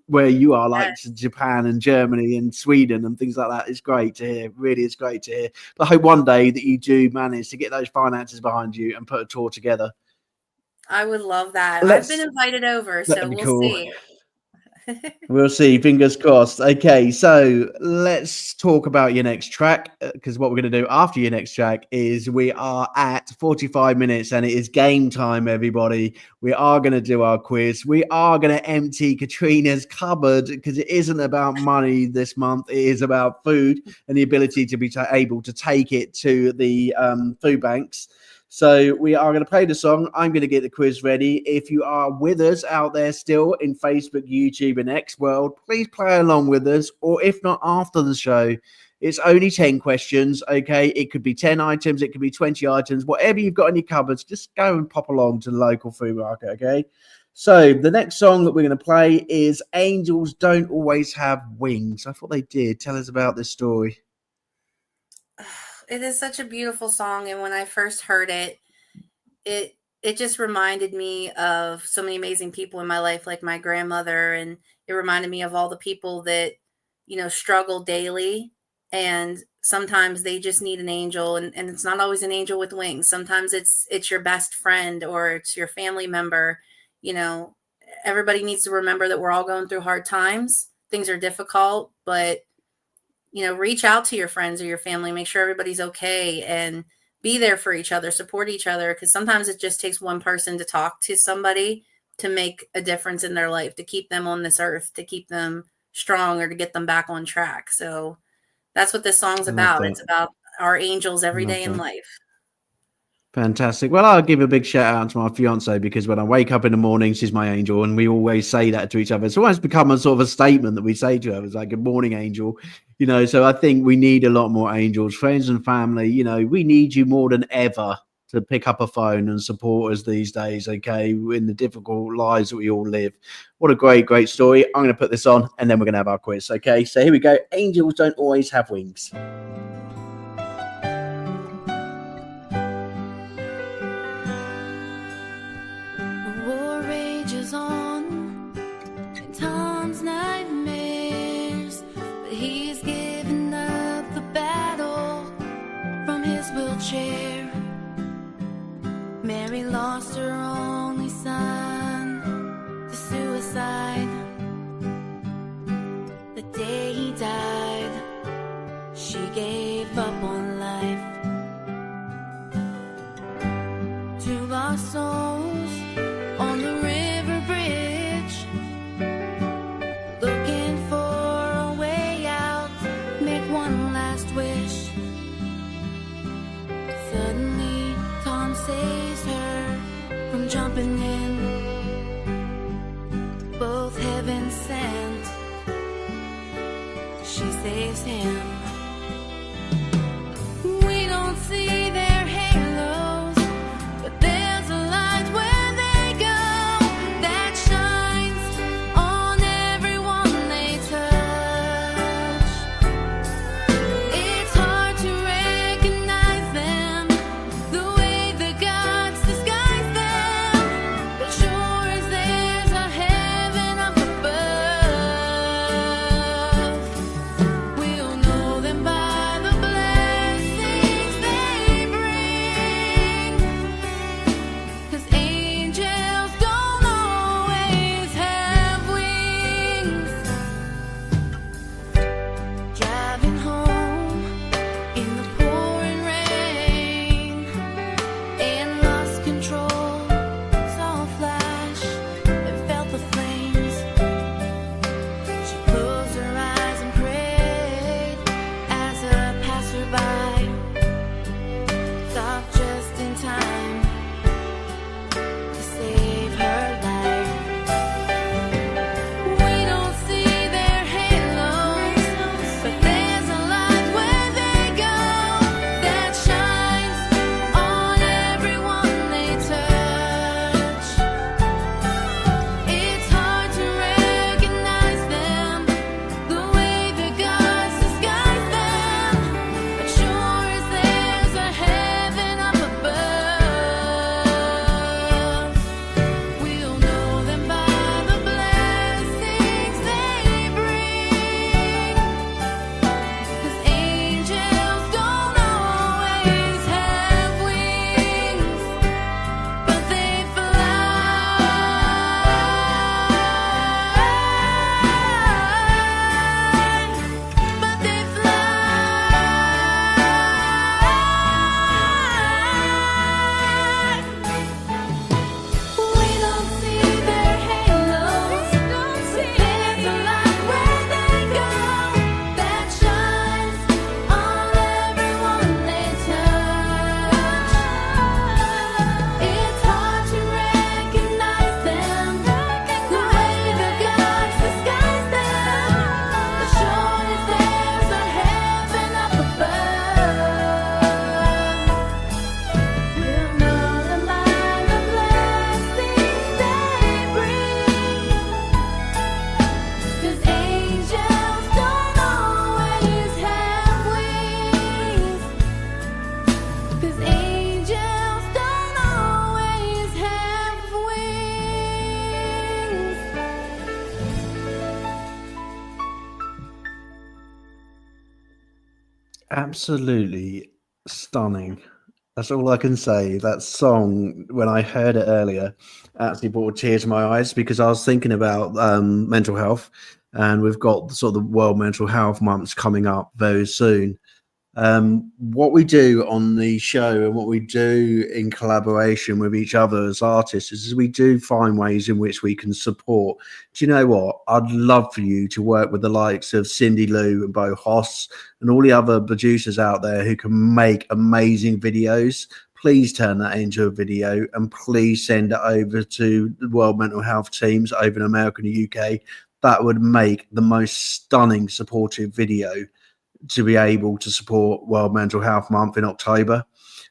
where you are, like to Japan and Germany and Sweden and things like that. It's great to hear. Really, it's great to hear. But I hope one day that you do manage to get those finances behind you and put a tour together. I would love that. I've been invited over, so we'll see. We'll see. Fingers crossed. Okay, so let's talk about your next track, because what we're going to do after your next track is we are at 45 minutes and it is game time, everybody. We are going to do our quiz. We are going to empty Katrina's cupboard because it isn't about money this month. It is about food and the ability to be able to take it to the food banks. So we are going to play the song. I'm going to get the quiz ready. If you are with us out there still in Facebook, YouTube, and X World, please play along with us. Or if not, after the show, it's only 10 questions, okay? It could be 10 items. It could be 20 items. Whatever you've got in your cupboards, just go and pop along to the local food market, okay? So the next song that we're going to play is Angels Don't Always Have Wings. I thought they did. Tell us about this story. It is such a beautiful song, and when I first heard it, it just reminded me of so many amazing people in my life, like my grandmother, and it reminded me of all the people that, you know, struggle daily, and sometimes they just need an angel, and it's not always an angel with wings. Sometimes it's your best friend or it's your family member. You know, everybody needs to remember that we're all going through hard times. Things are difficult, but you know, reach out to your friends or your family, make sure everybody's okay, and be there for each other, support each other. Because sometimes it just takes one person to talk to somebody to make a difference in their life, to keep them on this earth, to keep them strong, or to get them back on track. So that's what this song's about. It's about our angels every day in life. Fantastic. Well, I'll give a big shout out to my fiance, because when I wake up in the morning, she's my angel, and we always say that to each other. It's almost become a sort of a statement that we say to her. It's like, good morning, angel. You know, so I think we need a lot more angels, friends and family. You know, we need you more than ever to pick up a phone and support us these days, okay, in the difficult lives that we all live. What a great, great story. I'm going to put this on and then we're going to have our quiz, okay? So here we go. Angels Don't Always Have Wings. War rages on in Tom's nightmares, but he's given up the battle from his wheelchair. Mary lost her only son to suicide. The day he died, she gave up on life. Two lost souls on the river bridge, looking for a way out, make one last wish. Suddenly Tom saves her from jumping in, both heaven sent. She saves him. We don't see their halos, but there's a light where they go that shines on everyone they touch. It's hard to recognize them the way the gods disguise them, but sure as there's a heaven up above, we'll know them by the blessings they bring, 'cause angels don't always have wings. Driving home in the pouring rain and lost control, saw a flash and felt the flames. She closed her eyes and prayed as a passerby stopped just in time to save her life. We don't see their halos, but there's a light where they go that shines on everyone they touch. It's hard to recognize them the way the gods disguise them, but sure as there's a heaven up above, Absolutely stunning. That's all I can say. That song, when I heard it earlier, actually brought a tear to my eyes because I was thinking about mental health, and we've got sort of the World Mental Health Months coming up very soon. What we do on the show and what we do in collaboration with each other as artists is we do find ways in which we can support. Do you know what? I'd love for you to work with the likes of Cindy Lou and Bo Hoss and all the other producers out there who can make amazing videos. Please turn that into a video and please send it over to the World Mental Health teams over in America and the UK. That would make the most stunning supportive video to be able to support World Mental Health Month in October.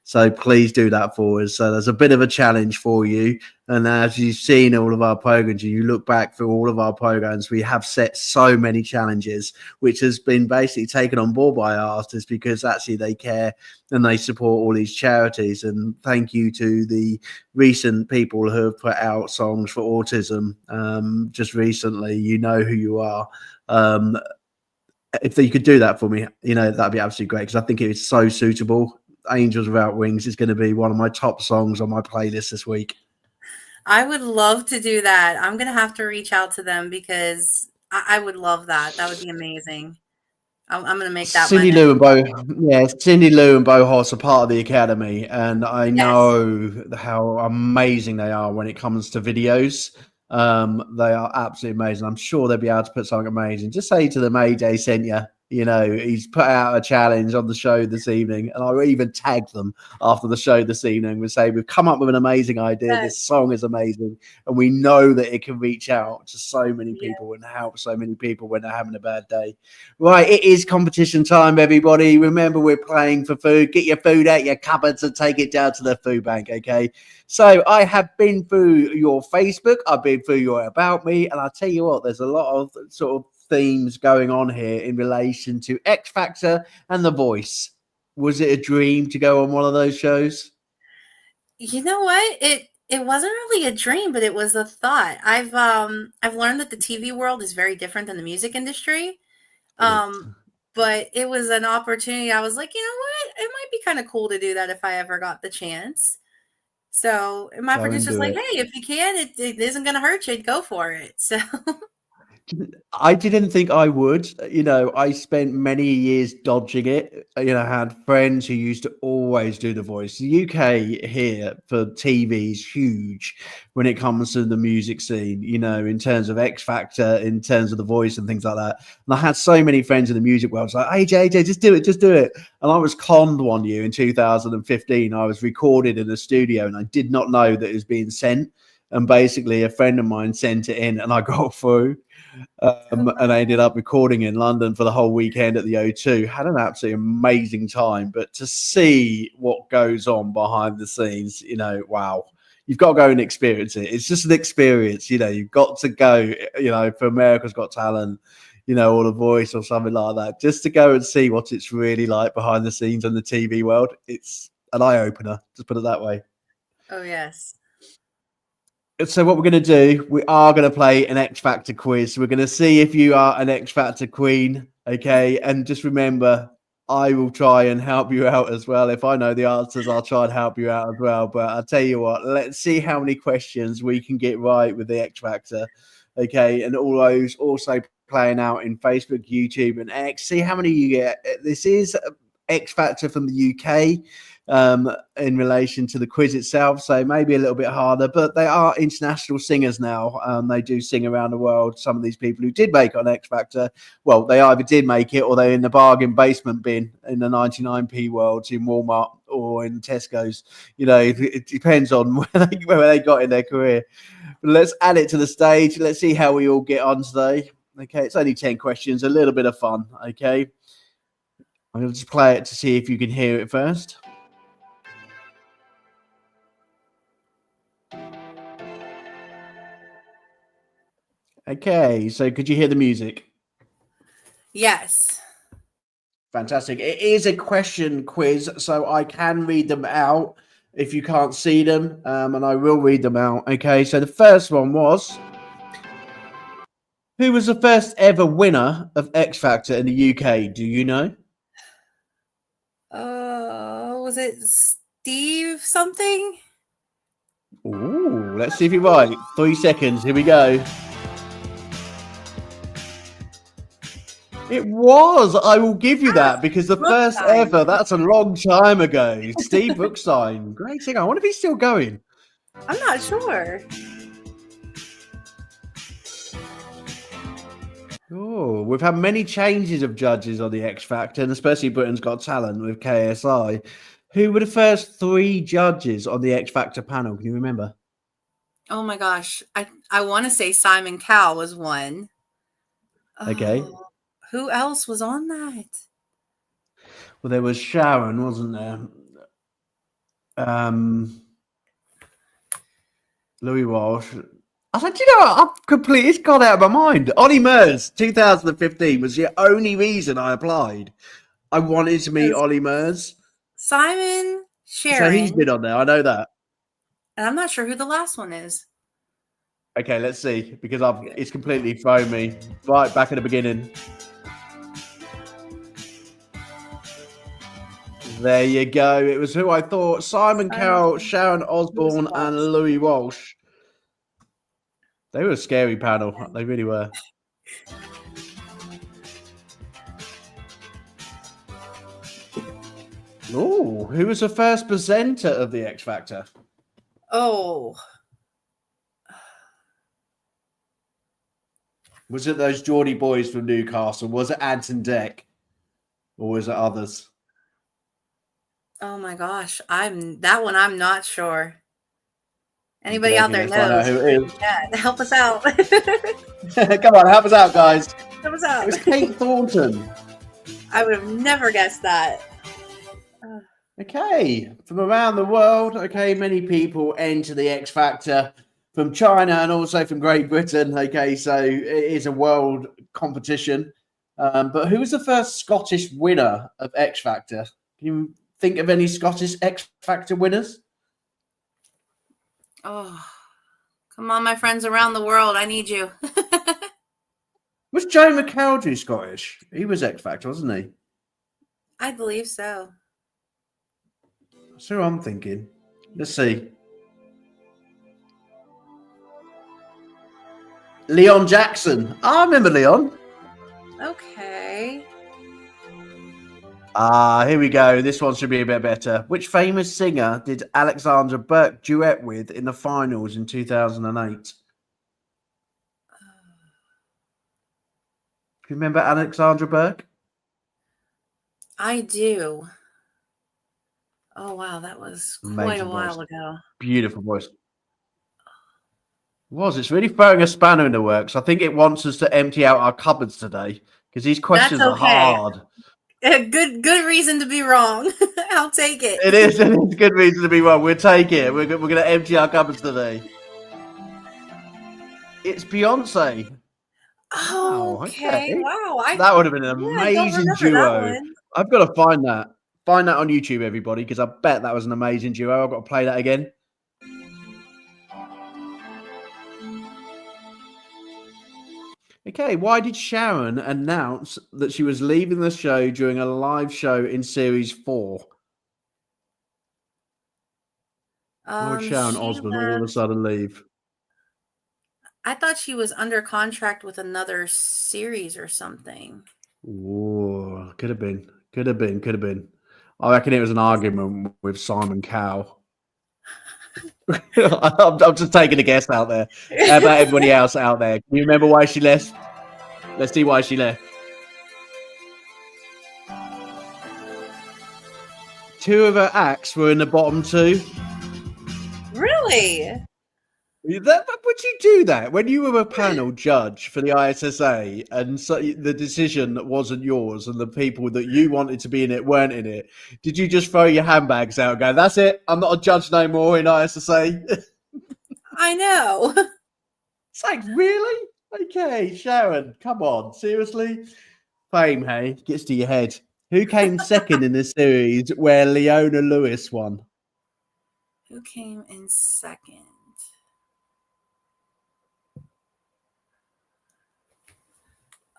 So please do that for us. So there's a bit of a challenge for you. And as you've seen all of our programs, you look back through all of our programs, we have set so many challenges, which has been basically taken on board by artists because actually they care and they support all these charities. And thank you to the recent people who have put out songs for autism just recently. You know who you are. If you could do that for me, that'd be absolutely great because I think it is so suitable. Angels Without Wings is going to be one of my top songs on my playlist this week. I would love to do that. I'm going to have to reach out to them because I would love that. That would be amazing. I'm going to make that Cindy Lou and Bo Hoss are part of the Academy, and I know how amazing they are when it comes to videos. They are absolutely amazing. I'm sure they'll be able to put something amazing. Just say to them, AJ sent you. He's put out a challenge on the show this evening, and I will even tag them after the show this evening and say, we've come up with an amazing idea. This song is amazing, and we know that it can reach out to so many people and help so many people when they're having a bad day. Right, it is competition time, everybody. Remember, we're playing for food. Get your food out your cupboards and take it down to the food bank, okay? So I have been through your Facebook, I've been through your About Me, and I'll tell you what, there's a lot of sort of themes going on here in relation to X Factor and The Voice. Was it a dream to go on one of those shows? You know what? It wasn't really a dream, but it was a thought. I've learned that the TV world is very different than the music industry. But it was an opportunity. I was like, you know what? It might be kind of cool to do that if I ever got the chance. So my producer's like, hey, if you can, it isn't going to hurt you. Go for it. So I didn't think I would. I spent many years dodging it. I had friends who used to always do The Voice. The UK here for TV is huge when it comes to the music scene, in terms of X Factor, in terms of The Voice and things like that. And I had so many friends in the music world. It's like, AJ, just do it. And I was conned one year in 2015. I was recorded in a studio and I did not know that it was being sent. And basically a friend of mine sent it in and I got through. And I ended up recording in London for the whole weekend at the O2. Had an absolutely amazing time. But to see what goes on behind the scenes, wow. You've got to go and experience it. It's just an experience, you've got to go, for America's Got Talent, or The Voice or something like that, just to go and see what it's really like behind the scenes in the TV world. It's an eye-opener, just put it that way. Oh, yes. So what we're going to do, we are going to play an X Factor quiz. We're going to see if you are an X Factor queen, okay? And just remember, I will try and help you out as well. If I know the answers, I'll try and help you out as well. But I'll tell you what, let's see how many questions we can get right with the X Factor, okay? And all those also playing out in Facebook, YouTube, and X. See how many you get. This is X Factor from the UK. In relation to the quiz itself, so maybe a little bit harder, but they are international singers now. They do sing around the world. Some of these people who did make it on X Factor, well, they either did make it or they're in the bargain basement bin in the 99p world in Walmart or in Tesco's. It depends on where they got in their career. But let's add it to the stage. Let's see how we all get on today. Okay, it's only 10 questions, a little bit of fun. Okay, I'm going to just play it to see if you can hear it first. Okay, so could you hear the music? Yes. Fantastic. It is a question quiz, so I can read them out if you can't see them, and I will read them out. Okay, so the first one was, who was the first ever winner of X Factor in the UK? Do you know? Was it Steve something? Ooh, let's see if you're right. 3 seconds. Here we go. It was. I will give you that because the first ever, that's a long time ago. Steve Brookstein. Great singer. I wonder if he's still going. I'm not sure. Oh, we've had many changes of judges on the X Factor, and especially Britain's Got Talent with KSI. Who were the first 3 judges on the X Factor panel? Can you remember? Oh my gosh. I want to say Simon Cowell was one. Okay. Oh, who else was on that? Well, there was Sharon, wasn't there? Louis Walsh. I said, do you know what? It's gone out of my mind. Ollie Murs, 2015 was the only reason I applied. I wanted to meet Ollie Murs. Simon, Sharon. So he's been on there. I know that. And I'm not sure who the last one is. Okay, let's see. Because it's completely thrown me right back at the beginning. There you go. It was who I thought. Simon Cowell, Sharon Osbourne, and Louis Walsh. They were a scary panel. They really were. Oh, who was the first presenter of the X Factor? Oh. Was it those Geordie boys from Newcastle? Was it Anton Deck? Or was it others? Oh my gosh. I'm not sure. Anybody out there Let's find out knows? who it is. Yeah, help us out. Come on, help us out, guys. Help us out. It was Kate Thornton. I would have never guessed that. Okay, from around the world, many people enter the X Factor from China and also from Great Britain. Okay, so it is a world competition. But who was the first Scottish winner of X Factor? Can you think of any Scottish X Factor winners? Oh, come on, my friends around the world. I need you. Was Joe McElderry Scottish? He was X Factor, wasn't he? I believe so. That's who I'm thinking. Let's see. Leon Jackson. I remember Leon. Okay. Here we go. This one should be a bit better. Which famous singer did Alexandra Burke duet with in the finals in 2008? Do you remember Alexandra Burke? I do. Oh, wow. That was quite a while ago. Beautiful voice. It's really throwing a spanner in the works. I think it wants us to empty out our cupboards today because these questions are hard. Good reason to be wrong. I'll take it. It is. It's a good reason to be wrong. We'll take it. We're going to empty our cupboards today. It's Beyonce. Oh, okay. Wow. That would have been an amazing duo. I've got to find that. Find that on YouTube, everybody, because I bet that was an amazing duo. I've got to play that again. Okay, why did Sharon announce that she was leaving the show during a live show in Series 4? Why would Sharon Osbourne all of a sudden leave? I thought she was under contract with another series or something. Ooh, could have been. I reckon it was an argument with Simon Cowell. I'm just taking a guess out there. How about everybody else out there? Can you remember why she left? Let's see why she left. 2 of her acts were in the bottom 2. Really? Would you do that when you were a panel judge for the ISSA and so the decision wasn't yours and the people that you wanted to be in it weren't in it? Did you just throw your handbags out and go, that's it, I'm not a judge no more in ISSA? I know. It's like, really? Okay, Sharon, come on, seriously? Fame, hey, gets to your head. Who came second in the series where Leona Lewis won? Who came in second?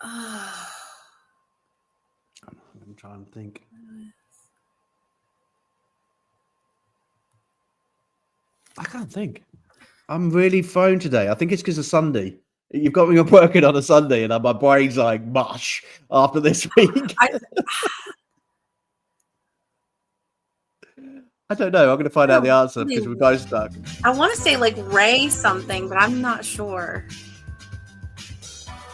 I'm trying to think. can't think. I'm really thrown today. I think it's because of Sunday. You've got me working on a Sunday, and my brain's like mush after this week. I don't know. I'm going to find out the answer because we're both stuck. I want to say like Ray something, but I'm not sure.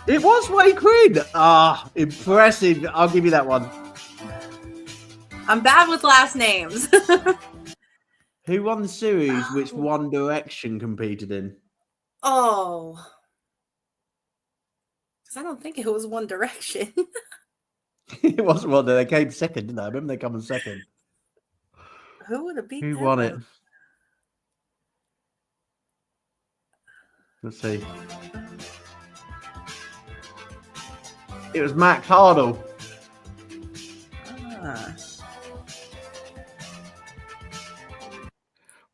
It was Ray Quinn. Ah, impressive. I'll give you that one. I'm bad with last names. Who won the series which One Direction competed in? Oh. Because I don't think it was One Direction. It wasn't one. They came second, didn't they? I remember they come in second. Who would have beat Who them? won it? Let's see. It was Mac Cardle.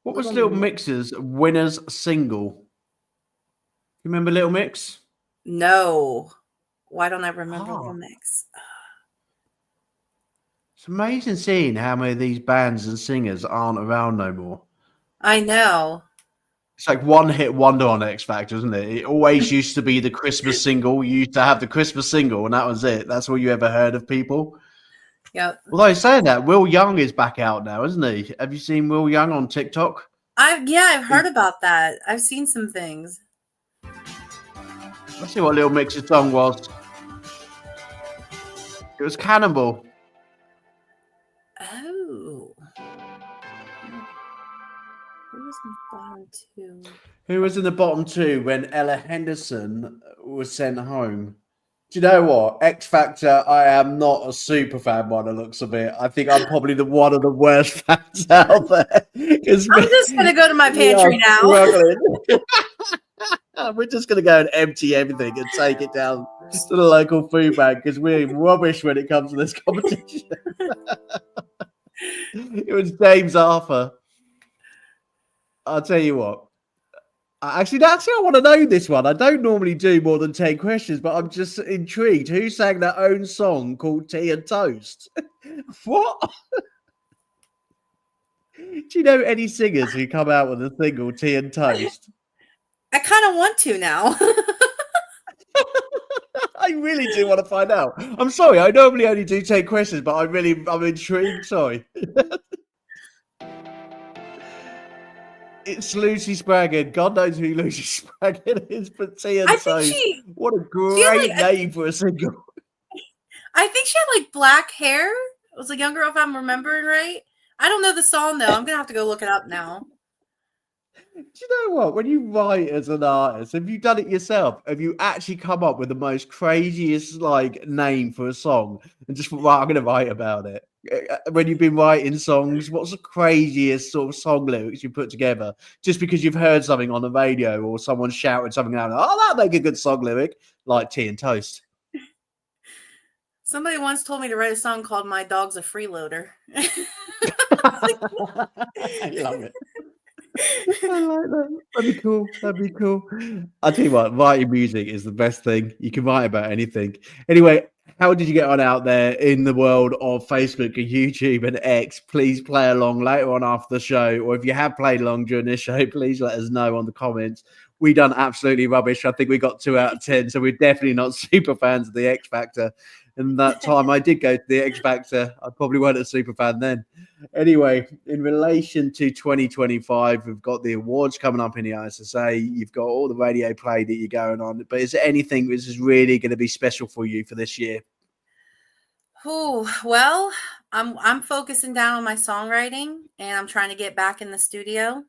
What was Little Mix's winner's single? You remember Little Mix? No. Why don't I remember Little Mix? It's amazing seeing how many of these bands and singers aren't around no more. I know. It's like one hit wonder on X Factor, isn't it? It always used to be the Christmas single. You used to have the Christmas single, and that was it. That's all you ever heard of people. Yep. Although saying that, Will Young is back out now, isn't he? Have you seen Will Young on TikTok? I've heard about that. I've seen some things. Let's see what Little Mix's song was. It was Cannibal. Oh. Who was in the bottom two? Who was in the bottom two when Ella Henderson was sent home? Do you know what? X Factor, I am not a super fan by the looks of it. I think I'm probably one of the worst fans out there. I'm just going to go to my pantry now. We're just going to go and empty everything and take it down to the local food bank because we're rubbish when it comes to this competition. It was James Arthur. I'll tell you what. Actually, I want to know this one. I don't normally do more than 10 questions, but I'm just intrigued. Who sang their own song called Tea and Toast? What? Do you know any singers who come out with a single Tea and Toast? I kind of want to now. I really do want to find out. I'm sorry. I normally only do 10 questions, but I'm intrigued. Sorry. It's Lucy Spraggan. God knows who Lucy Spraggan is, but Tea and Toast. What a great name for a single. I think she had like black hair. It was a young girl, if I'm remembering right. I don't know the song though. I'm gonna have to go look it up now. Do you know what? When you write as an artist, have you done it yourself? Have you actually come up with the most craziest like name for a song and just thought, right, I'm going to write about it? When you've been writing songs, what's the craziest sort of song lyrics you put together just because you've heard something on the radio or someone shouted something out? Oh, that'll make a good song lyric, like Tea and Toast. Somebody once told me to write a song called "My Dog's a Freeloader." I love it. I like that. That'd be cool. That'd be cool. I'll tell you what, writing music is the best thing. You can write about anything. Anyway, how did you get on out there in the world of Facebook and YouTube and X? Please play along later on after the show. Or if you have played along during this show, please let us know on the comments. We done absolutely rubbish. I think we got 2 out of 10. So we're definitely not super fans of the X Factor. And that time I did go to the X Factor, I probably weren't a super fan then. Anyway, in relation to 2025, we've got the awards coming up in the ISSA. You've got all the radio play that you're going on. But is there anything which is really going to be special for you for this year? Oh, well, I'm focusing down on my songwriting and I'm trying to get back in the studio.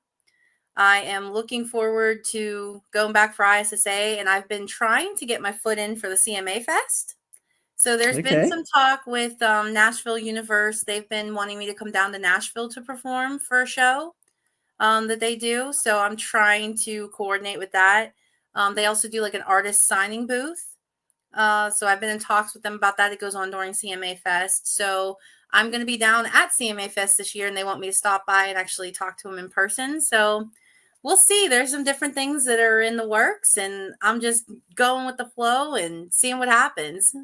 I am looking forward to going back for ISSA, and I've been trying to get my foot in for the CMA Fest. So there's been some talk with Nashville Universe. They've been wanting me to come down to Nashville to perform for a show that they do. So I'm trying to coordinate with that. They also do like an artist signing booth. So I've been in talks with them about that. It goes on during CMA Fest. So I'm going to be down at CMA Fest this year, and they want me to stop by and actually talk to them in person. So we'll see. There's some different things that are in the works, and I'm just going with the flow and seeing what happens.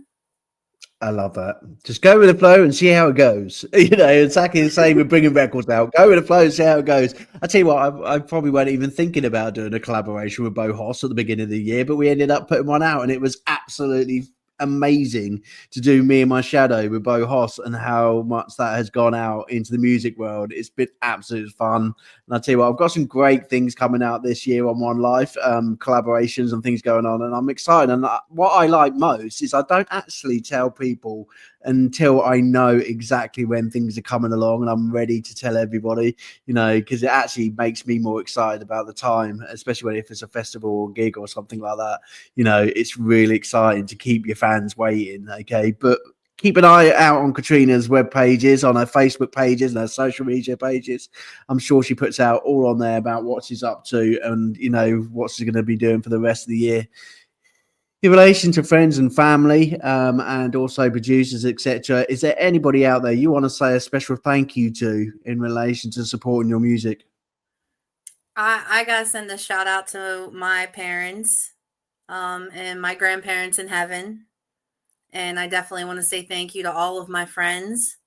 I love that. Just go with the flow and see how it goes. Exactly the same with bringing records out. Go with the flow and see how it goes. I tell you what, I probably weren't even thinking about doing a collaboration with Bo Hoss at the beginning of the year, but we ended up putting one out, and it was absolutely amazing to do Me and My Shadow with Bo Hoss, and how much that has gone out into the music world. It's been absolute fun. And I tell you what, I've got some great things coming out this year on One Life, collaborations and things going on, and I'm excited. And what I like most is I don't actually tell people until I know exactly when things are coming along and I'm ready to tell everybody, because it actually makes me more excited about the time, especially if it's a festival or gig or something like that. It's really exciting to keep your fans waiting. Okay, but keep an eye out on Katrina's web pages, on her Facebook pages and her social media pages. I'm sure she puts out all on there about what she's up to and what she's going to be doing for the rest of the year. In relation to friends and family, and also producers, etc., is there anybody out there you want to say a special thank you to in relation to supporting your music? I gotta send a shout out to my parents and my grandparents in heaven. And I definitely want to say thank you to all of my friends,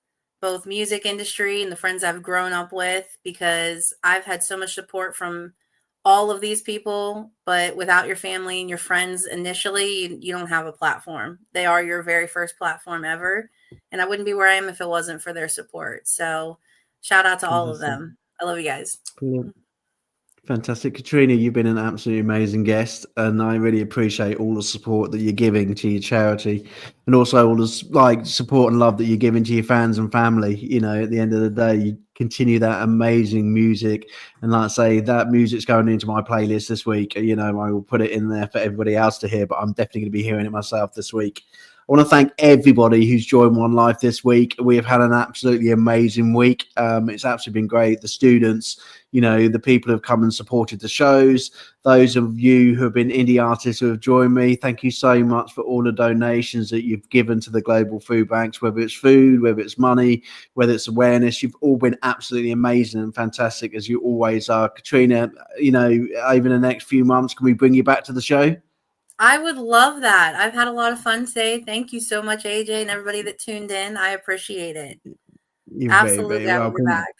both music industry and the friends I've grown up with, because I've had so much support from all of these people, but without your family and your friends initially, you don't have a platform. They are your very first platform ever. And I wouldn't be where I am if it wasn't for their support. So shout out to all of them. I love you guys. Brilliant. Fantastic. Katrina, you've been an absolutely amazing guest, and I really appreciate all the support that you're giving to your charity, and also all the support and love that you're giving to your fans and family. At the end of the day, you continue that amazing music, and like I say, that music's going into my playlist this week. I will put it in there for everybody else to hear, but I'm definitely going to be hearing it myself this week. I want to thank everybody who's joined One Life this week. We have had an absolutely amazing week. It's absolutely been great. The students, the people who have come and supported the shows, those of you who have been indie artists who have joined me, thank you so much for all the donations that you've given to the global food banks, whether it's food, whether it's money, whether it's awareness. You've all been absolutely amazing and fantastic, as you always are. Katrina, over the next few months, can we bring you back to the show? I would love that. I've had a lot of fun today. Thank you so much, AJ, and everybody that tuned in. I appreciate it. You're Absolutely, very I will be back.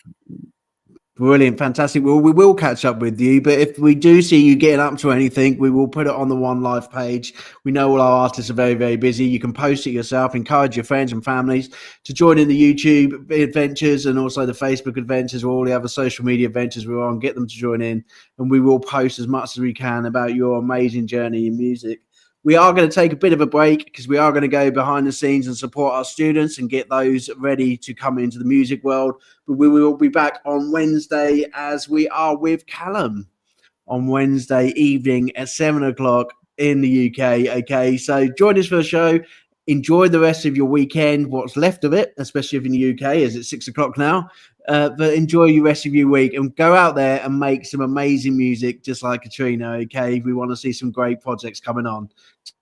Brilliant, fantastic. Well, we will catch up with you, but if we do see you getting up to anything, we will put it on the One Life page. We know all our artists are very, very busy. You can post it yourself, encourage your friends and families to join in the YouTube adventures and also the Facebook adventures or all the other social media adventures we're on. Get them to join in, and we will post as much as we can about your amazing journey in music. We are going to take a bit of a break because we are going to go behind the scenes and support our students and get those ready to come into the music world. But we will be back on Wednesday, as we are with Callum on Wednesday evening at 7:00 in the UK. Okay, so join us for the show. Enjoy the rest of your weekend, what's left of it, especially if in the UK, as it's 6:00 now. But enjoy the rest of your week and go out there and make some amazing music just like Katrina, okay? We want to see some great projects coming on.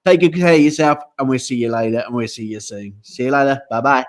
Take good care of yourself, and we'll see you later, and we'll see you soon. See you later. Bye-bye.